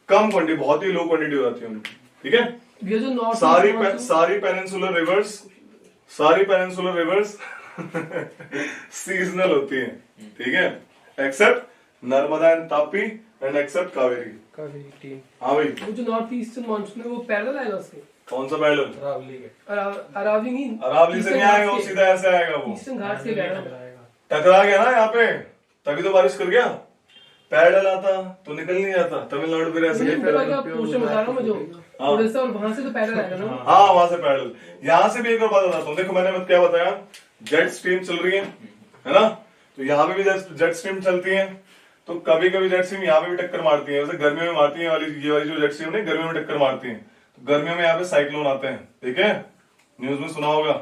कम क्वांटिटी, बहुत ही लो क्वांटिटी हो जाती है उनकी। ठीक है, ये जो नॉर्थ सारी पेनिनसुलर रिवर्स सीजनल होती है। ठीक है, except Narmada and Tapi and except Kaveri. हाँ भाई, वो जो नॉर्थ ईस्टर्न मानसून है वो पैरेलल आएगा उसके? कौन सा पैरेलल? अरावली नहीं, अरावली से नहीं आएगा, वो सीधा ऐसे आएगा, वो ईस्टर्न घाट से टकरा गया ना यहाँ पे, तभी तो बारिश कर गया। पैरेलल आता तो निकल नहीं जाता, तमिलनाडु पे ऐसे पोर्शन बता रहा हूँ मैं, जो उड़ीसा और वहां से तो पैरेलल आएगा ना। हाँ, वहां से पैरेलल। यहाँ से भी एक और बात बताता हूँ, देखो मैंने क्या बताया, जेट स्ट्रीम चल रही है ना? तो यहाँ पे भी जेट स्ट्रीम चलती है, तो कभी कभी जेट स्ट्रीम यहाँ पे भी टक्कर मारती है। वैसे गर्मियों में मारती है ये वाली जो जेट स्ट्रीम है, गर्मियों में टक्कर मारती है। तो गर्मियों में यहाँ पे साइक्लोन आते हैं, ठीक है, न्यूज में सुना होगा।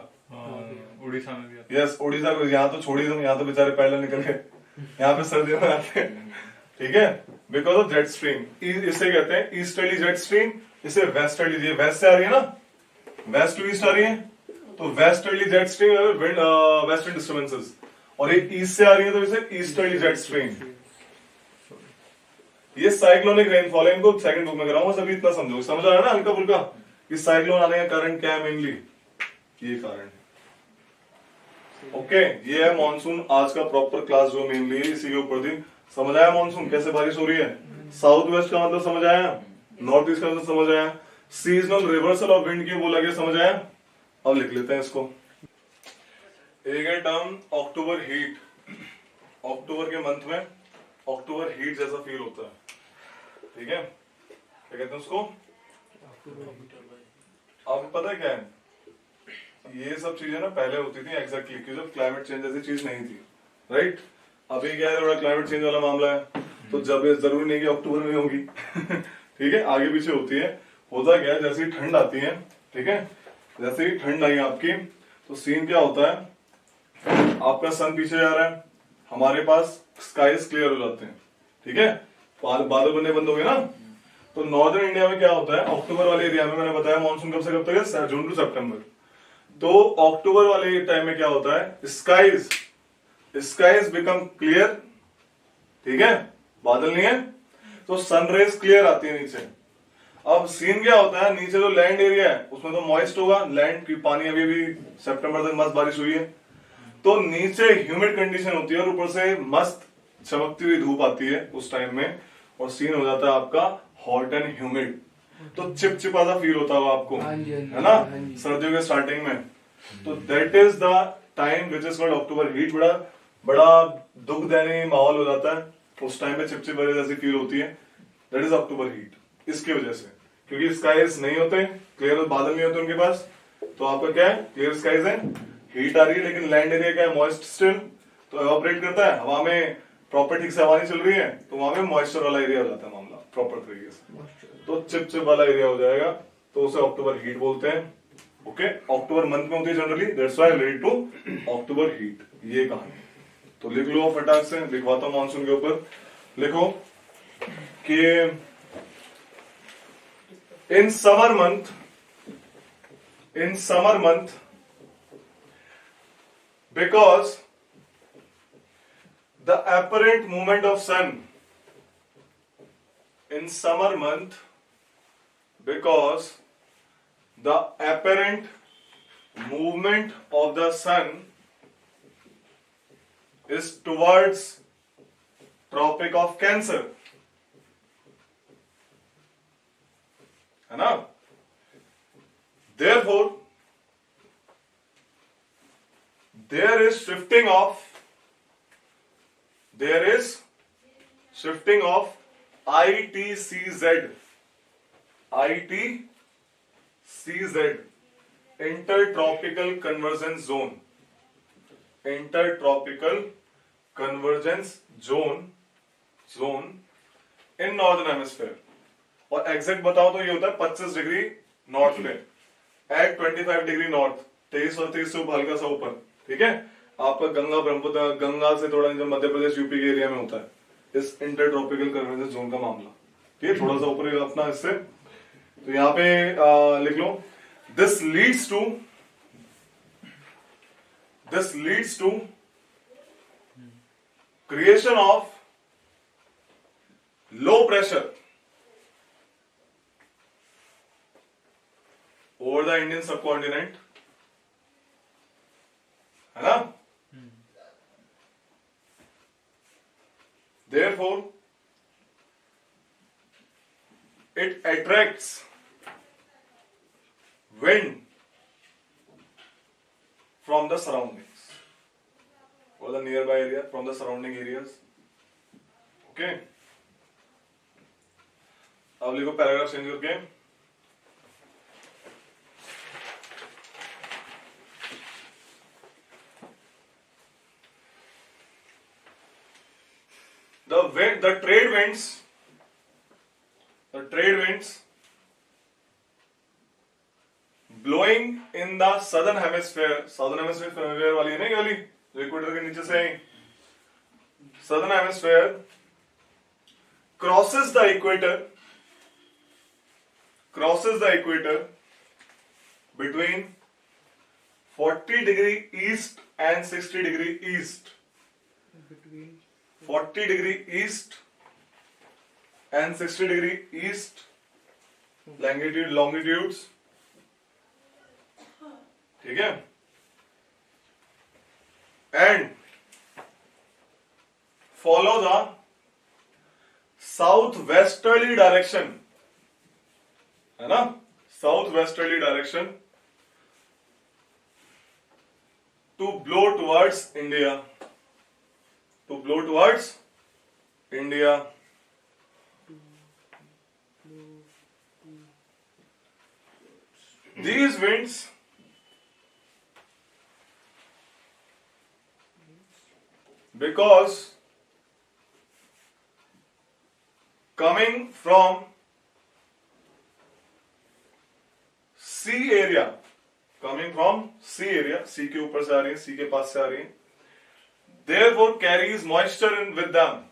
उड़ीसा में भी यस, उड़ीसा को यहाँ तो छोड़ी दो, यहाँ तो बेचारे पैरेलल निकल गए, यहाँ पे सर्दियों में आते हैं। ठीक है, बिकॉज ऑफ जेट स्ट्रीम। इसे कहते हैं ईस्टर्ली जेट स्ट्रीम, इसे वेस्टर्ली, ये वेस्ट से आ रही है ना, वेस्ट टू ईस्ट आ रही है, तो westerly jet stream western disturbances, और एक ईस्ट से आ रही है तो इसे ईस्टर्ली जेट स्ट्रीम। ये साइक्लोनिक रेनफॉल है, इनको सेकंड बुक में कराऊंगा, सभी इतना समझो, समझ आ रहा है ना हल्का फुल्का, कि साइक्लोन आने का कारण क्या है, मेनली ये कारण है। ओके, ये है मॉनसून आज का प्रॉपर क्लास जो मेनली इसी के ऊपर थी। समझ आया मॉनसून कैसे बारिश हो रही है? साउथ वेस्ट का मतलब समझ आया, नॉर्थ ईस्ट का मतलब समझ आया, सीजनल रिवर्सल ऑफ विंड की वो लगे समझ आया। अब लिख लेते हैं इसको। एक है टर्म अक्टूबर हीट, अक्टूबर के मंथ में अक्टूबर हीट जैसा फील होता है। ठीक है, क्या कहते हैं उसको? आपको पता है क्या है? ये सब चीजें ना पहले होती थी एग्जैक्टली, क्योंकि जब क्लाइमेट चेंज जैसी चीज नहीं थी, राइट? अभी क्या है, थोड़ा क्लाइमेट चेंज वाला मामला है, तो जब जरूरी नहीं कि अक्टूबर में होगी ठीक है, आगे पीछे होती है। होता क्या है, जैसे ही ठंड आती है, ठीक है, जैसे ही ठंड आई आपकी, तो सीन क्या होता है, आपका सन पीछे जा रहा है, हमारे पास स्काईज क्लियर हो जाते हैं, ठीक है, बादल बनने बंद हो गए ना। तो नॉर्दर्न इंडिया में क्या होता है, अक्टूबर वाले एरिया में मैंने बताया मॉनसून कब से कब तक है, जून टू सितंबर। तो अक्टूबर वाले टाइम में क्या होता है, स्काईज बिकम क्लियर, ठीक है, बादल नहीं है, तो सनरेज क्लियर आती है नीचे। अब सीन क्या होता है, नीचे जो लैंड एरिया है उसमें तो मॉइस्ट होगा लैंड की, पानी अभी भी सितंबर तक मस्त बारिश हुई है, तो नीचे ह्यूमिड कंडीशन होती है और ऊपर से मस्त चमकती हुई धूप आती है उस टाइम में, और सीन हो जाता है आपका हॉट एंड ह्यूमिड। तो चिपचिपा सा फील होता होगा आपको, हाँ जी, हाँ जी, है ना, हाँ जी। सर्दियों के स्टार्टिंग में। तो that is the time which is called October heat. बड़ा बड़ा दुख देने माहौल हो जाता है उस टाइम पे, चिपचिप जैसी फील होती है, दैट इज अक्टूबर हीट। इसकी वजह से, क्योंकि स्काईज नहीं होते, क्लियर बादल नहीं होते उनके पास, तो आपका क्या है, क्लियर स्काईज है, हीट आ रही है, लेकिन लैंड एरिया क्या है, मॉइस्ट स्टिल, तो एवापोरेट करता है, हवा में प्रॉपर ठीक से हवा नहीं चल रही है, तो वहां पे मॉइस्चर वाला एरिया हो जाता है मामला प्रॉपर तरीके से, तो चिपचिप वाला एरिया हो जाएगा, तो उसे अक्टूबर हीट बोलते हैं। ओके, अक्टूबर मंथ में होती है generally, that's why related to October heat, ये कहानी। तो लिख लो फटाक से, लिखवाता हूं मानसून के ऊपर, लिखो कि in summer month because the apparent movement of sun in summer month because the apparent movement of the sun is towards Tropic of Cancer, है ना, therefore there is shifting of ITCZ intertropical convergence zone in northern hemisphere। और exact बताओ तो ये होता है 25 degree north पे eight 25 degree north, 23 और 30 से हल्का सा ऊपर, ठीक है, आपका गंगा ब्रह्मपुत्र, गंगा से थोड़ा नीचे मध्य प्रदेश यूपी के एरिया में होता है इस इंटरट्रॉपिकल कन्वर्जेंस जोन का मामला, ठीक है, थोड़ा सा ऊपर अपना इससे। तो यहाँ पे लिख लो, this leads to creation of low pressure over the Indian subcontinent, है ना, therefore it attracts wind from the surroundings or the nearby area, from the surrounding areas। okay, अब लिखो पैराग्राफ चेंज करके, the trade winds blowing in the southern hemisphere वाली है ना, ये वाली जो इक्वेटर के नीचे से आई, southern hemisphere crosses the equator between 40 degree east and 60 degree east, 40 degree east and 60 degree east longitudes, ठीक है, and follow the southwesterly direction, है ना, southwesterly direction to blow towards India, These winds because coming from sea area, sea के ऊपर से आ रही है, sea के पास से आ रही है, therefore carries moisture with them,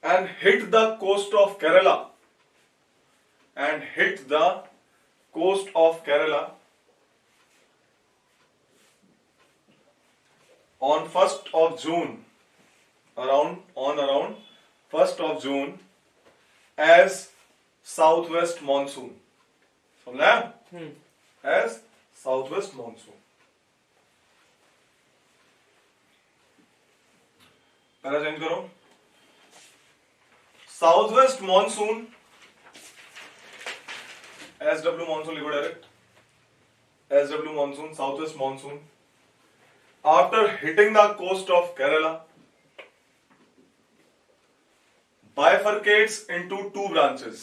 and hit the coast of Kerala, on 1st of June, around 1st of June as southwest monsoon. समझा? As southwest monsoon. पहला चेंज करो. Southwest monsoon, SW monsoon लिखो direct. SW monsoon, southwest monsoon. After hitting the coast of Kerala, bifurcates into two branches.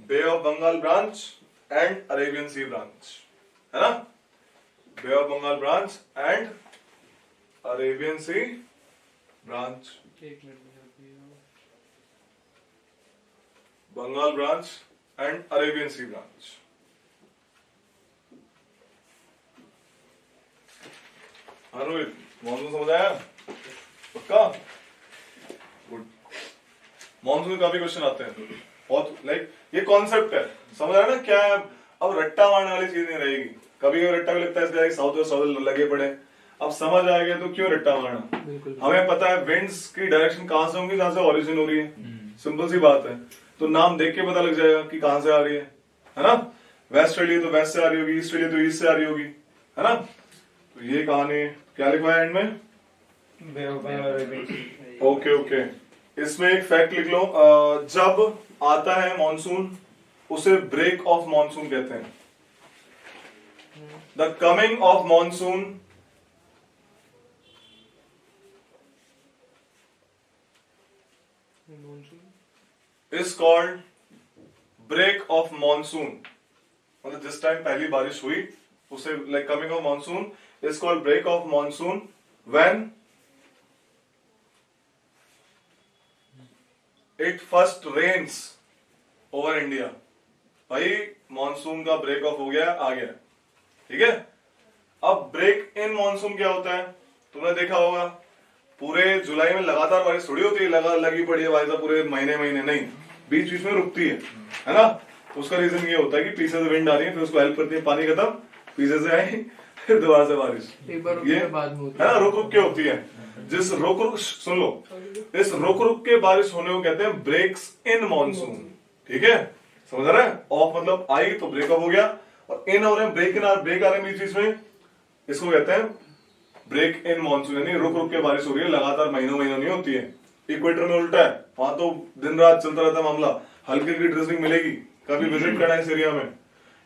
Bay of Bengal branch and Arabian Sea branch. है ना? Bay of Bengal branch and Arabian Sea branch. Bengal branch and Arabian Sea branch. Rohit, monsoon समझ आया? पक्का? Good. Monsoon में काफी question आते हैं. बहुत लाइक ये कॉन्सेप्ट है, समझ रहा है ना क्या है? अब रट्टा मारने वाली चीज नहीं रहेगी. कभी कभी रट्टा भी लगता है इसलिए साउथ और साउथ लगे पड़े. अब समझ आ गया तो क्यों रट्टा मारना? हमें पता है विंड्स की डायरेक्शन कहां से होंगी, जहां से ओरिजिन हो रही है. सिंपल सी बात है. तो नाम देख के पता लग जाएगा कि कहां से आ रही है ना? वेस्ट रही तो वेस्ट से आ रही होगी, ईस्ट रही तो ईस्ट से आ रही होगी, है ना? तो ये कहानी क्या लिखा है एंड में? ओके. इसमें एक फैक्ट लिख लो. जब आता है मॉनसून उसे ब्रेक ऑफ मॉनसून कहते हैं. The coming of monsoon is called break of monsoon. मतलब जिस टाइम पहली बारिश हुई उसे like coming of monsoon is called break of monsoon when it first rains over India. भाई मॉनसून का ब्रेक ऑफ हो गया, आ गया. ठीक है. अब ब्रेक इन मॉनसून क्या होता है? तुमने देखा होगा पूरे जुलाई में लगातार बारिश थोड़ी होती है, लगी पड़ी है बारिश पूरे महीने नहीं, बीच बीच में रुकती है ना? तो उसका रीजन ये होता है कि पीछे से विंड आ रही है, फिर उसको हेल्प करती है, पानी खत्म, पीछे से आई, फिर दोबारा से बारिश. ये है ना, रुक रुक के होती है. जिस रुक सुन लो, इस रुक के बारिश होने को कहते हैं ब्रेक्स इन मॉनसून. ठीक है, समझ रहा है? ऑफ मतलब आई तो ब्रेकअप हो गया, और इन हो रहे हैं ब्रेक आ रहे हैं बीच में, इसको कहते हैं ब्रेक इन मॉनसून. यानी रुक के बारिश हो रही है, लगातार महीनों नहीं होती है. इक्वेटर में उल्टा है, वहां तो दिन रात चलता रहता है मामला. हल्की हल्की ड्रिजलिंग मिलेगी. कभी विजिट करना इस एरिया में,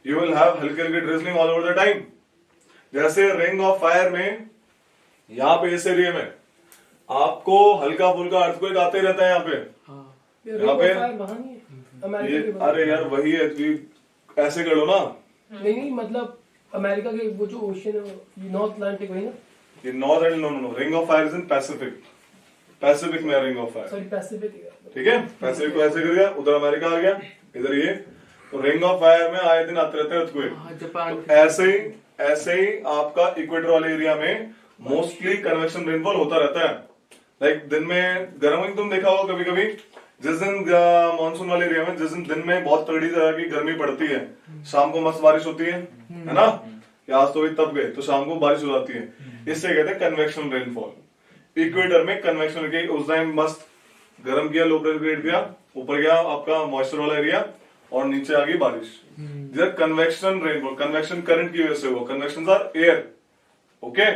यू विल हैव हल्की हल्की drizzling all over the time. जैसे रिंग ऑफ फायर में यहाँ पे इस एरिया में आपको हल्का फुल्का अर्थक्वेक आते ही रहता है. यहाँ पे यहाँ पे ये अरे यार वही है, ऐसे कर लो ना. नहीं मतलब अमेरिका के वो जो ओशन है नॉर्थ अटलांटिक वही ना. ये north and no ring of fire is in Pacific में ring of fire. Sorry Pacific. ठीक है, पैसिफिक को ऐसे कर दिया, उधर अमेरिका आ गया, इधर ये. तो रिंग ऑफ फायर में आए दिन आते रहते हैं अर्थक्वेक. जापान. ऐसे ही आपका इक्वेटर वाले एरिया में मोस्टली कन्वेक्शन रेनफॉल होता रहता है. लाइक दिन में गर्म तुम देखा होगा कभी कभी, जिस दिन मानसून वाले एरिया में जिस दिन में बहुत तगड़ी तरह की गर्मी पड़ती है, शाम को मस्त बारिश होती है ना? कि आज तो तब गए तो शाम को बारिश हो जाती है. इससे कहते हैं कन्वेक्शन रेनफॉल. इक्वेटर में कन्वेक्शन के उस टाइम मस्त गर्म किया, लो प्रेशर क्रिएट किया, ऊपर गया आपका मॉइस्चर वाला एरिया, और नीचे आ गई बारिश. कन्वेक्शन रेनफॉल, कन्वेक्शन करंट की वजह से हुआ. Convection are air. ओके.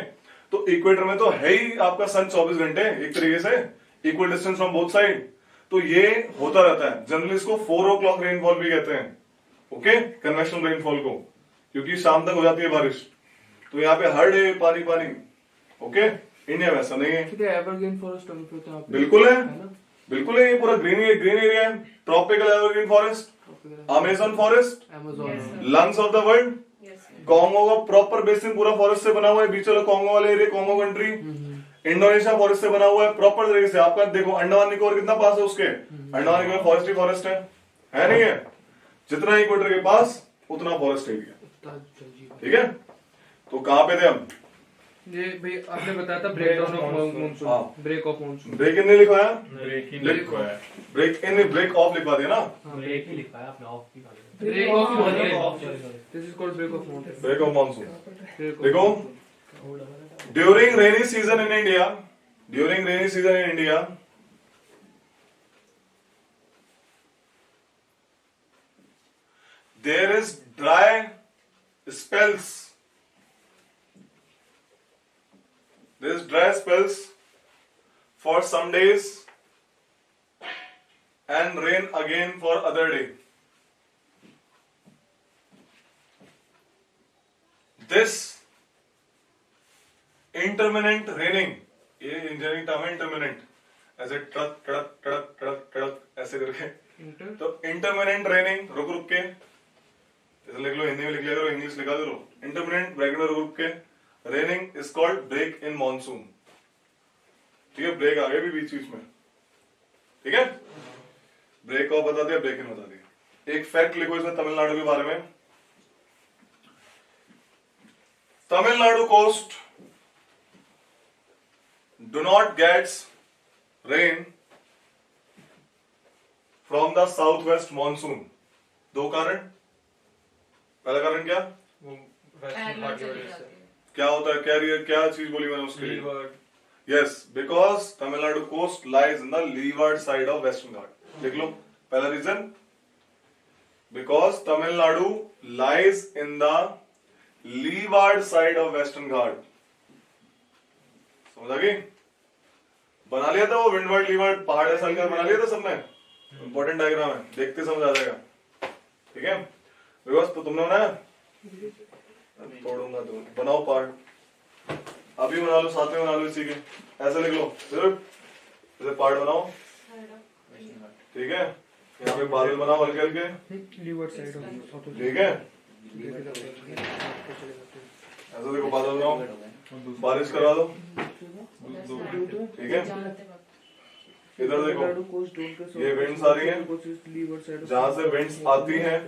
तो इक्वेटर में तो है ही आपका सन 24 घंटे एक तरीके से, equal distance from both side. तो ये होता रहता है. जनरली इसको 4 o'clock रेनफॉल भी कहते हैं. ओके, कन्वेक्शन रेनफॉल को, क्योंकि शाम तक हो जाती है बारिश. तो यहाँ पे हर डे पानी. ओके. इंडिया में ऐसा नहीं है. एवरग्रीन फॉरेस्ट बिल्कुल है, बिल्कुल है. ये पूरा ग्रीन एरिया है. Tropical evergreen forest, Amazon forest, lungs of the world. Congo का प्रॉपर बेसिन पूरा फॉरेस्ट से बना हुआ है. बीच वाला कॉन्गो वाले area, Congo country, Indonesia forest से बना हुआ है प्रॉपर तरीके से. आपका देखो अंडमान निकोबार कितना पास है उसके, अंडमान निकोबार फॉरेस्ट ही फॉरेस्ट है नहीं है? जितना इक्वेटर के पास उतना फॉरेस्ट एरिया. ठीक है. तो कहां पे थे हम? ये भाई आपने बताया था break of monsoon. Break of monsoon. Break in नहीं लिखवाया, ब्रेक इन लिखवाया, ब्रेक इन ब्रेक ऑफ लिखवा दिया ना. ब्रेक ही लिखवाया आपने, ऑफ भी. Break of mountain. This is called break of mountain. Break of monsoon. Break of देखो, mountain. during rainy season in India, there is dry spells. There is dry spells for some days and rain again for other day. This intermittent raining, ये engineering term है इंटरमिनेंट, ऐसे टड़क टड़क टड़क टड़क टड़क ऐसे करके, तो इंटरमिनेंट raining रुक रुक के, जैसे लिख लो, हिंदी में लिख लिया करो, इंग्लिश लिखा करो, इंटरमिनेंट ब्रैकेट में रुक रुक के raining is called break in monsoon. ठीक है, ब्रेक आ गए भी बीच बीच में. ठीक है, ब्रेक ऑफ बता दिया, ब्रेक इन बता दिया. एक फैक्ट लिखो इसमें तमिलनाडु के बारे में. Tamil Nadu coast do not gets rain from the southwest monsoon. दो कारण. पहला कारण क्या? क्या होता है, क्या चीज बोली मैंने उसके लिए? Yes, because Tamil Nadu coast lies in the leeward side of western Ghat. देख लो, पहला region, because Tamil Nadu lies in the leeward side of western Ghat. समझ आ गई? बना लिया था वो विंडवर्ड लीवर्ड पहाड़ ऐसा बना लिया था सबने. इंपॉर्टेंट डायग्राम है, देखते समझ आ जाएगा. ठीक है, बिकॉज तो तुमने बनाया, तोड़ूंगा तुम, बनाओ पार्ट, अभी बना लो, साथ में बना लो इसी के. ऐसे लिख लो, सिर्फ ऐसे पार्ट बनाओ. ठीक है, यहाँ पे बादल बनाओ हल्के हल्के. ठीक है, ऐसे देखो, बादल बनाओ, बारिश करा दो. ठीक है, इधर देखो, ये विंड्स आ रही हैं, जहां से विंड्स आती हैं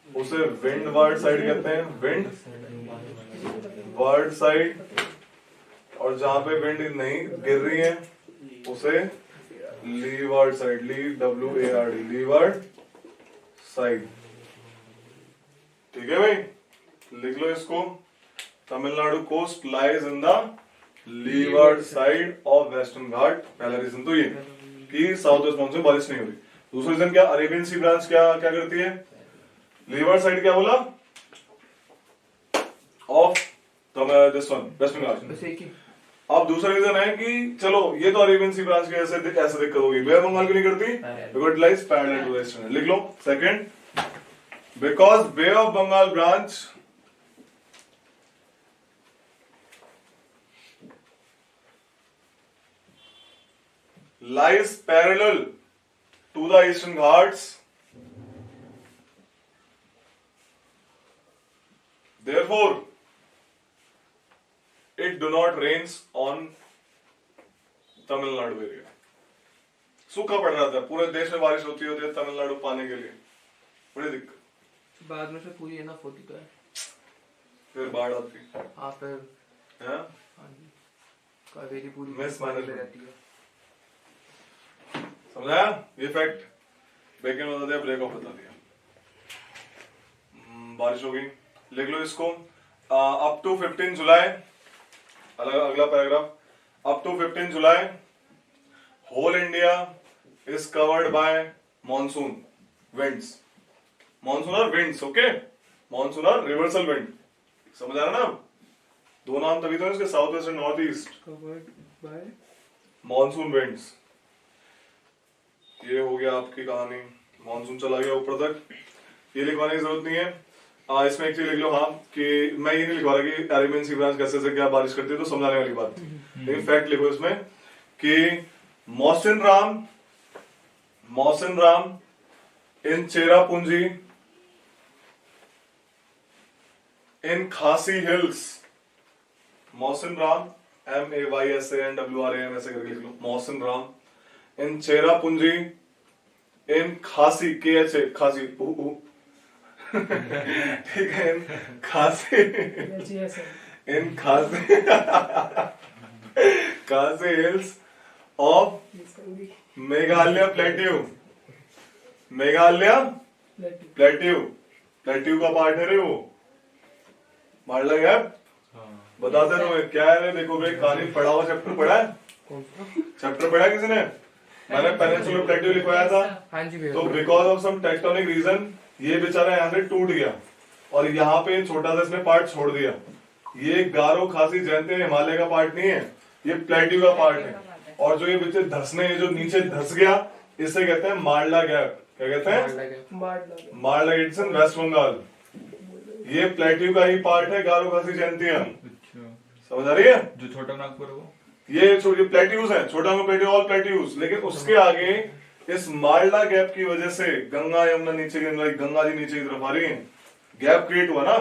उसे विंड वर्ड साइड कहते हैं, विंड वर्ड साइड. और जहां पे विंड नहीं गिर रही है उसे leeward side, LEEWARD, leeward side. ठीक है भाई, लिख लो इसको. Tamil Nadu coast lies in the leeward side of western Ghat. पहला रीजन तो ये कि साउथ वेस्ट मानसून बारिश नहीं हो रही. दूसरा रीजन क्या, अरेबियन सी ब्रांच क्या करती है, लीवर्ड साइड क्या बोला, ऑफ दिस वन वेस्टर्न घाट. अब दूसरा रीजन है कि चलो ये तो अरेबियन सी ब्रांच की ऐसे दिक्कत होगी, बे ऑफ बंगाल क्यों नहीं करती, because it lies parallel to western. लिख लो. Second, because bay of Bengal branch lies parallel to the eastern ghats, therefore it do not rains on Tamil Nadu area. सूखा पड़ रहा था, पूरे देश में बारिश होती है तमिलनाडु पाने के लिए, बड़ी दिक्कत. बाद में से पूरी एनफ होती तो है, फिर बाढ़ आती. हाँ फिर हाँ जी, कावेरी पूरी मिस पानी मैनेजमेंट में रहती है. समझाया ये फैक्ट. ब्रेक इन बता दिया, ब्रेक ऑफ बता दिया. बारिश हो गई, लिख लो इसको. अप टू 15 जुलाई, अगला paragraph, up to 15 July whole India is covered by monsoon winds. Monsoon और विंड्स, ओके, मॉनसून और रिवर्सल विंड. समझ आ रहा ना? दो नाम तभी तो इसके, south west and north east. Covered by monsoon winds. ये हो गया आपकी कहानी. मॉनसून चला गया ऊपर तक, ये लिखवाने की जरूरत नहीं है. इसमें एक चीज लिख लो, हाँ, कि मैं ये नहीं लिखवा रहा कि अरेबियन सी ब्रांच कैसे से क्या बारिश करती है, तो समझाने वाली बात. लेकिन फैक्ट लिखो इसमें कि मौसिन राम इन चेरापूंजी इन खासी हिल्स. मौसिन राम, MAYSANWRAM ऐसे करके लिख लो. मौसिन राम इन चेरापूंजी इन खासी, KHA, खासी, ठीक है, इन खासी, इन खासी खासी hills of Meghalaya plateau. Meghalaya plateau plateau का पार्ट है रे वो, मारला गैप। बताते रहो क्या है रे, देखो भाई कहानी पढ़ा हुआ चैप्टर पढ़ा है, चैप्टर पढ़ा किसी ने? मैंने पेनिनसुलर प्लेट्यू लिखवाया था। हाँ जी भैया। तो because of some tectonic reason ये बेचारा यहाँ से टूट गया और यहाँ पे छोटा सा इसने पार्ट छोड़ दिया। ये गारो खासी जयंती हिमालय का पार्ट नहीं है, ये प्लेट्यू का पार्ट है। और जो ये बच्चे धसने, जो नीचे धस गया, इसे कहते हैं मारला गैप। क्या कहते हैं? मारला गैप इन वेस्ट बंगाल। ये प्लेट्यू का ही पार्ट है, गारो खासी जयंती। समझ आ रही है? जो छोटा नागपुर है वो, ये प्लेट्यूज है, छोटा में प्लेट्यू, ऑल प्लेट्यूज। लेकिन उसके आगे इस मारला गैप की वजह से गंगा यमुना नीचे, गंगा जी नीचे की तरफ आ रही है, गैप क्रिएट हुआ ना।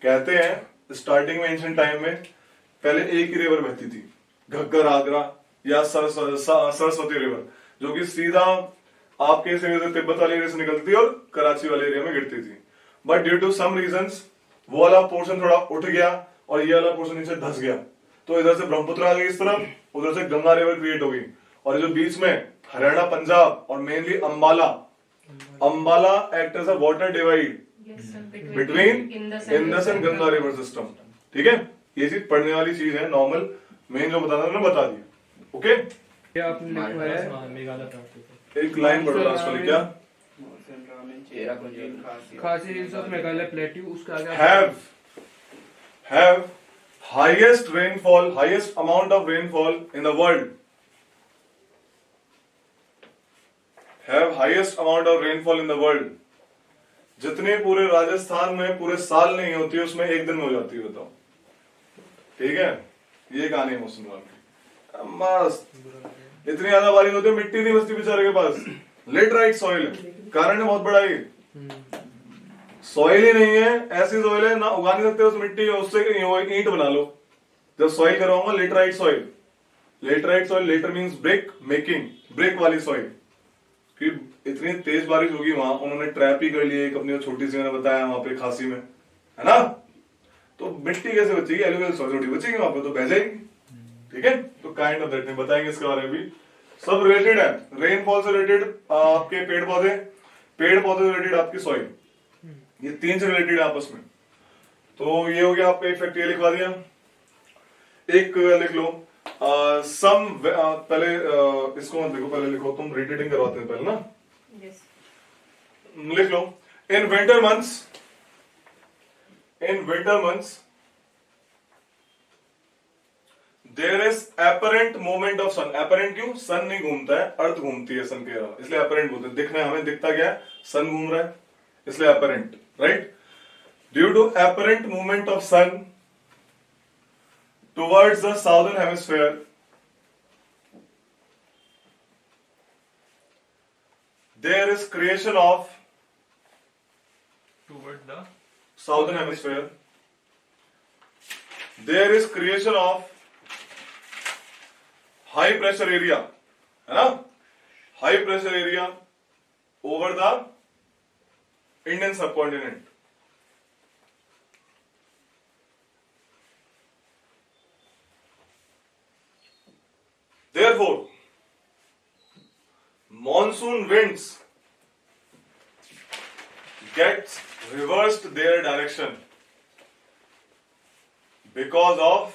कहते हैं स्टार्टिंग में एंशिएंट टाइम में पहले एक ही रिवर बहती थी, घग्गर आगरा या सरस्वती रिवर, जो कि सीधा आपके तिब्बत वाले एरिया से निकलती थी और कराची वाले एरिया में गिरती थी। But due to some reasons वो वाला पोर्शन थोड़ा उठ गया और ये वाला पोर्शन नीचे धस गया, तो इधर से ब्रह्मपुत्र आ गई इस तरफ, उधर से गंगा रिवर क्रिएट हो गई। और जो बीच में हरियाणा, पंजाब और mainly Ambala act as a water divide between Indus and Ganga river system. ठीक है, ये चीज पढ़ने वाली चीज है, नॉर्मल मेन जो बताना मैंने बता दिया। ओके, क्या आपने लिखा है? एक लाइन पढ़ो लास्ट वाली। क्या? खासी हिल्स ऑफ मेघालय प्लेट्यू, उसका आगे have highest rainfall, highest amount of rainfall in the world, have highest amount of rainfall in the world। जितने पूरे राजस्थान में पूरे साल नहीं होती है, उसमें एक दिन में हो जाती है, बताओ। ठीक है, ये कहानी है मौसम की। मस्त, इतनी ज्यादा बारिश होती है, मिट्टी नहीं बचती बेचारे के पास। लेटराइट सॉइल है, कारण है बहुत बड़ा ये। सॉइल ही नहीं है, ऐसी सॉइल है ना, उगा नहीं सकते उस मिट्टी, उससे ईंट बना लो। जब सॉइल करवाऊंगा laterite soil, laterite soil, later means brick making, brick वाली सॉइल। फिर इतनी तेज बारिश होगी वहां, उन्होंने ट्रैप ही कर लिया एक अपनी छोटी सी, मैंने बताया वहां पे खासी में, है ना। तो मिट्टी कैसे बचेगी? एलुवियल सॉइल थोड़ी बचेगी वहां पे, तो बह जाएगी। ठीक है, तो काइंड ऑफ दैट में बताएंगे इसके बारे में भी। सब रिलेटेड है, रेनफॉल से रिलेटेड आपके पेड़ पौधे, पेड़ पौधे से रिलेटेड आपकी सॉइल, ये तीन से रिलेटेड है आपस में। तो ये हो गया, आपका एक फैक्ट ये लिखवा दिया। एक लिख लो सम, पहले इसको मत लिखो, पहले लिखो, तुम रीडिंग करवाते हैं पहले ना। Yes. लिख लो, in winter months there is apparent movement of sun. Apparent क्यों? सन नहीं घूमता है, अर्थ घूमती है सन के अलावा, इसलिए एपरेंट बोलते हैं। दिखने हमें दिखता क्या है? सन घूम रहा है, इसलिए apparent, right. Due to apparent movement of sun towards the southern hemisphere, there is creation of towards the southern hemisphere, there is creation of high pressure area, है ना, high pressure area over the Indian subcontinent। Therefore monsoon winds gets reversed their direction because of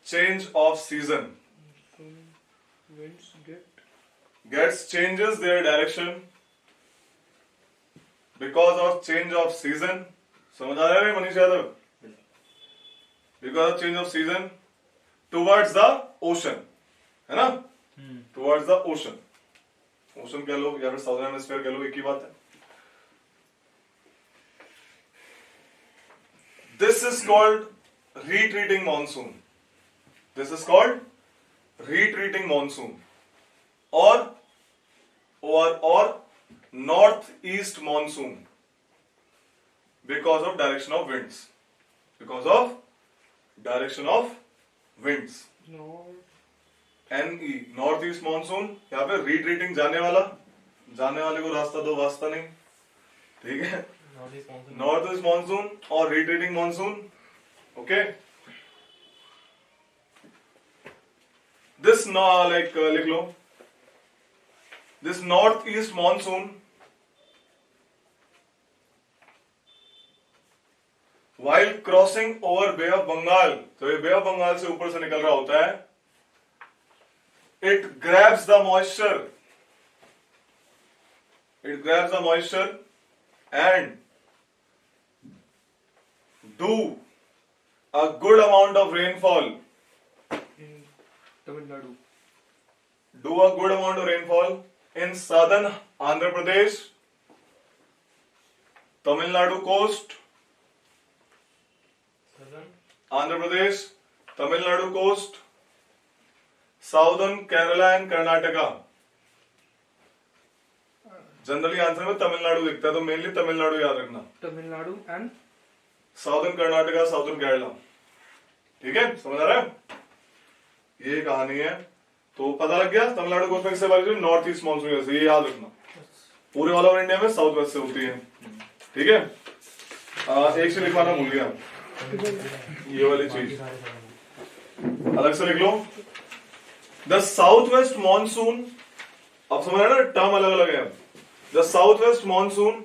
change of season, winds gets changes their direction because of change of season। समझ आ रहा है Manish Yadav? because of change of season towards the ocean, है ना, towards the ocean, ocean कह लो या फिर southern hemisphere कह लो, एक ही बात है। This is called retreating monsoon. This is called retreating monsoon, or northeast monsoon, because of direction of winds. Because of direction of winds. NE, northeast monsoon। यहाँ पे retreating जाने वाले को रास्ता दो, वास्ता नहीं। ठीक है, नॉर्थ ईस्ट मानसून और retreating monsoon. Okay, this like लिख लो, this north east monsoon while crossing over Bay of Bengal, तो ये Bay of Bengal से ऊपर से निकल रहा होता है, it grabs the moisture and do a good amount of rainfall. In Tamil Nadu. Do a good amount of rainfall in southern Andhra Pradesh, Tamil Nadu coast, Andhra Pradesh, Tamil Nadu coast, southern Kerala and Karnataka. Generally answer में तमिलनाडु दिखता है, तो mainly Tamil Nadu याद रखना. Tamil Nadu and southern Karnataka, southern Kerala. ठीक है, समझ आ रहा है? ये कहानी है. तो पता लग गया तमिलनाडु कोस्ट में किससे बारिश हुई? नॉर्थ ईस्ट मानसून से. ये याद रखना. पूरे ऑल ओवर इंडिया में साउथ वेस्ट से होती है. ठीक है. एक से लिखवाना भूल गया, ये वाली चीज अलग से लिख लो. द साउथ वेस्ट मानसून, अब समझ रहे ना, टर्म अलग अलग है. The south west monsoon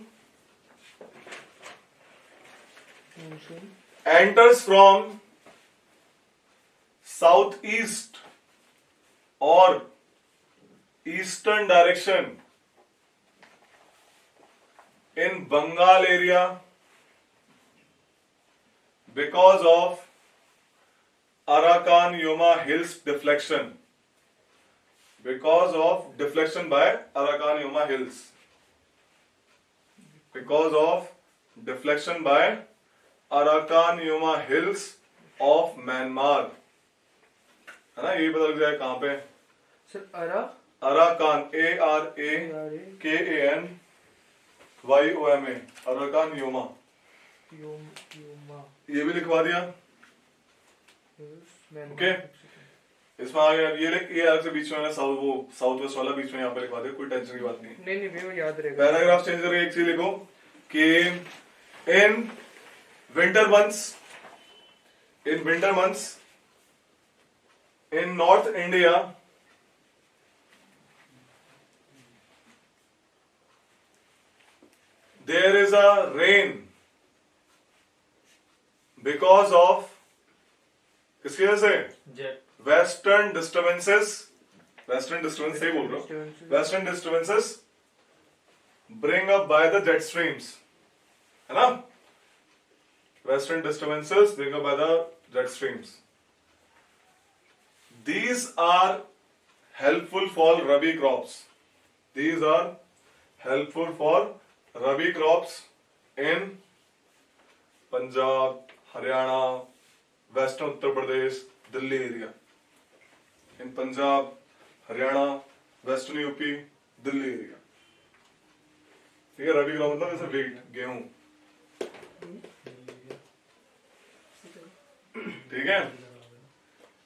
enters from southeast or eastern direction in Bengal area because of Arakan-Yuma Hills deflection. Because of deflection by Arakan-Yuma Hills. Because of deflection by Arakan-Yuma Hills of Myanmar. है ना, ये पता लग जाए कहां पे. Sir Arakan, ARAKAN YOMA, Arakan-Yuma. ये भी लिखवा दिया. ओके, इसमें आ गया. ये अलग से बीच में साउथ वेस्ट वाला बीच में यहाँ पे लिखवा दिया. कोई टेंशन की बात नहीं. नहीं वो याद रहेगा. पैराग्राफ चेंज करके एक चीज लिखो कि इन winter months in North India, there is a rain because of किसकी वजह से? Western disturbances से बोल रहा हूँ. Western disturbances bring up by the jet streams, है ना? Western disturbances bring up by the jet streams. These are helpful for Rabi crops. These are helpful for Rabi crops in Punjab, Haryana, Western Uttar Pradesh, Delhi area. In Punjab, Haryana, Western UP, Delhi area. ठीक है, रबी crop मतलब जैसे wheat, गेहूं. ठीक है.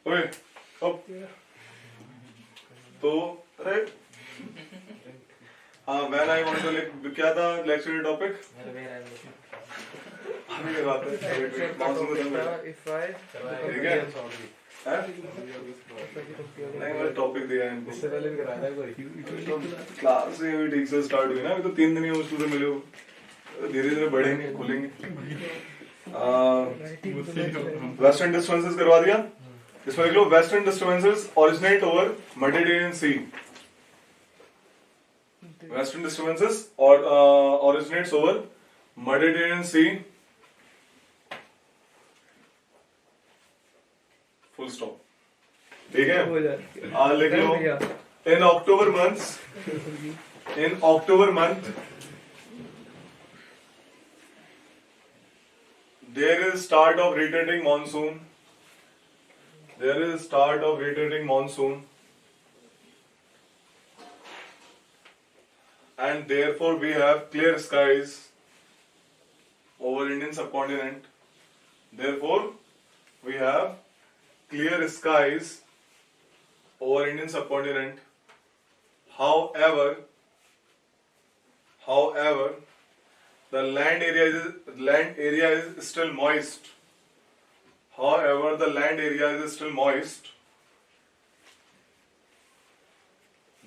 ओए अब तो अरे हाँ, व्हेन आई वांट टू क्या था लेक्चर टॉपिक? अभी बात है मानसून के समय. ठीक है, नहीं मैंने टॉपिक दिया है इनको. इससे पहले भी कराया था कोई क्लास से अभी ठीक से स्टार्ट हुई ना. अभी तो 3 दिन ही मुश्किल से मिले हो. धीरे धीरे बढ़ेंगे, खुलेंगे. वेस्टर्न डिस्टर्बेंसेस करवा दिया. इसमें लिख लो western disturbances originate over Mediterranean sea. Western disturbances originates over Mediterranean Sea. Full stop. ठीक है, लिख लो. In October month there is start of retreating monsoon. And therefore we have clear skies over Indian subcontinent. Therefore we have clear skies over Indian subcontinent. However, the land area is still moist.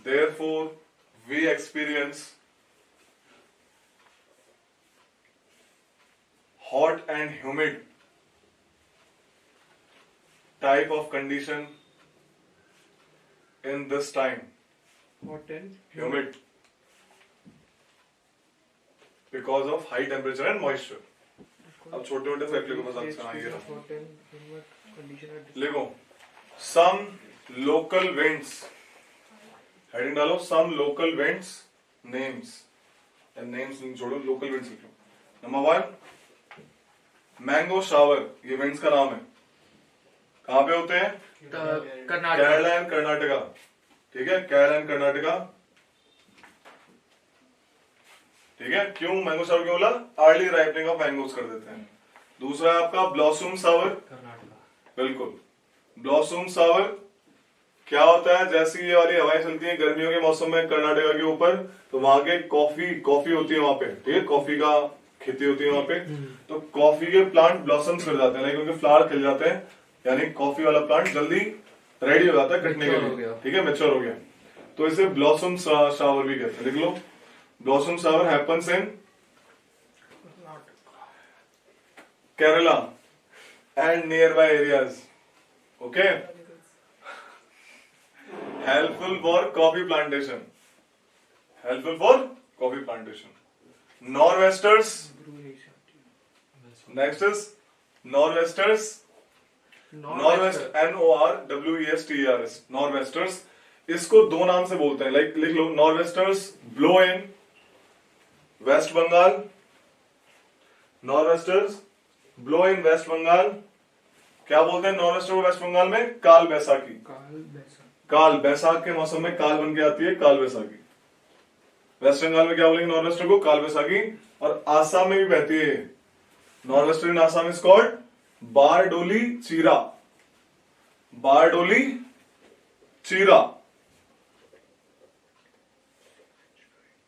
Therefore, we experience hot and humid type of condition in this time. Hot and Humid. Because of high temperature and moisture. अब छोटे छोटे fact लिखो बस आप ये रखो hot and humid condition at लिखो some local winds heading डालो some local winds names and names छोड़ो local winds लिखो नंबर 1 मैंगो शावर ये winds का नाम है कहाँ पे होते हैं कर्नाटक केरला एंड कर्नाटका ठीक है केरला एंड कर्नाटका ठीक है क्यों मैंगो शावर क्यों बोला अर्ली राइपनिंग ऑफ मैंगोज कर देते हैं दूसरा है आपका ब्लॉसम सावर बिल्कुल ब्लॉसम सावर क्या होता है जैसी ये वाली हवाएं चलती हैं गर्मियों के मौसम में कर्नाटका के ऊपर तो वहां के कॉफी होती है वहां पे ठीक है कॉफी का खेती होती है वहां पे तो कॉफी के प्लांट ब्लॉसम्स कर जाते हैं लाइक उनके फ्लावर खिल जाते हैं यानी कॉफी वाला प्लांट जल्दी रेडी हो जाता है कटने के लिए ठीक है मैच्योर हो गया तो इसे ब्लॉसम शावर भी कहते हैं लिख लो blossom shower happens in Kerala and nearby areas okay helpful for coffee plantation norwesters next is norwesters norwest NORWESTERS norwesters इसको दो नाम से बोलते हैं लाइक लिख लो norwesters blow in west Bengal norwesters blow in west Bengal क्या बोलते हैं नॉर्वेस्टर को वेस्ट बंगाल में काल बैसाखी काल बैसाख के मौसम में काल बन के आती है काल बैसाखी वेस्ट बंगाल में क्या बोलेंगे नॉर्वेस्टर को काल बैसाखी और आसाम में भी बहती है nor'wester in Assam is called Bardoli चीरा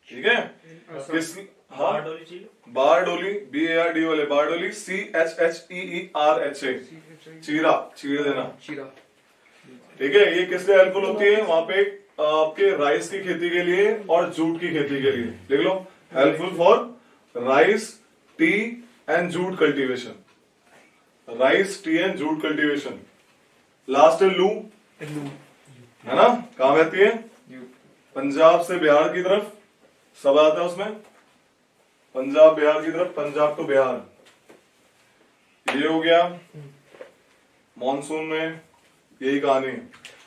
ठीक है किस हाँ बारडोली BARD वाले बारडोली CHHEERHA चीरा चीड़ देना ठीक है ये किस लिए हेल्पफुल होती है वहां पे आपके राइस की खेती के लिए और जूट की खेती के लिए देख लो helpful for rice tea and jute cultivation last है लू है ना कहां बहती है पंजाब से बिहार की तरफ सब आता है उसमें पंजाब बिहार की तरफ पंजाब टू बिहार ये हो गया मॉनसून में यही कहानी है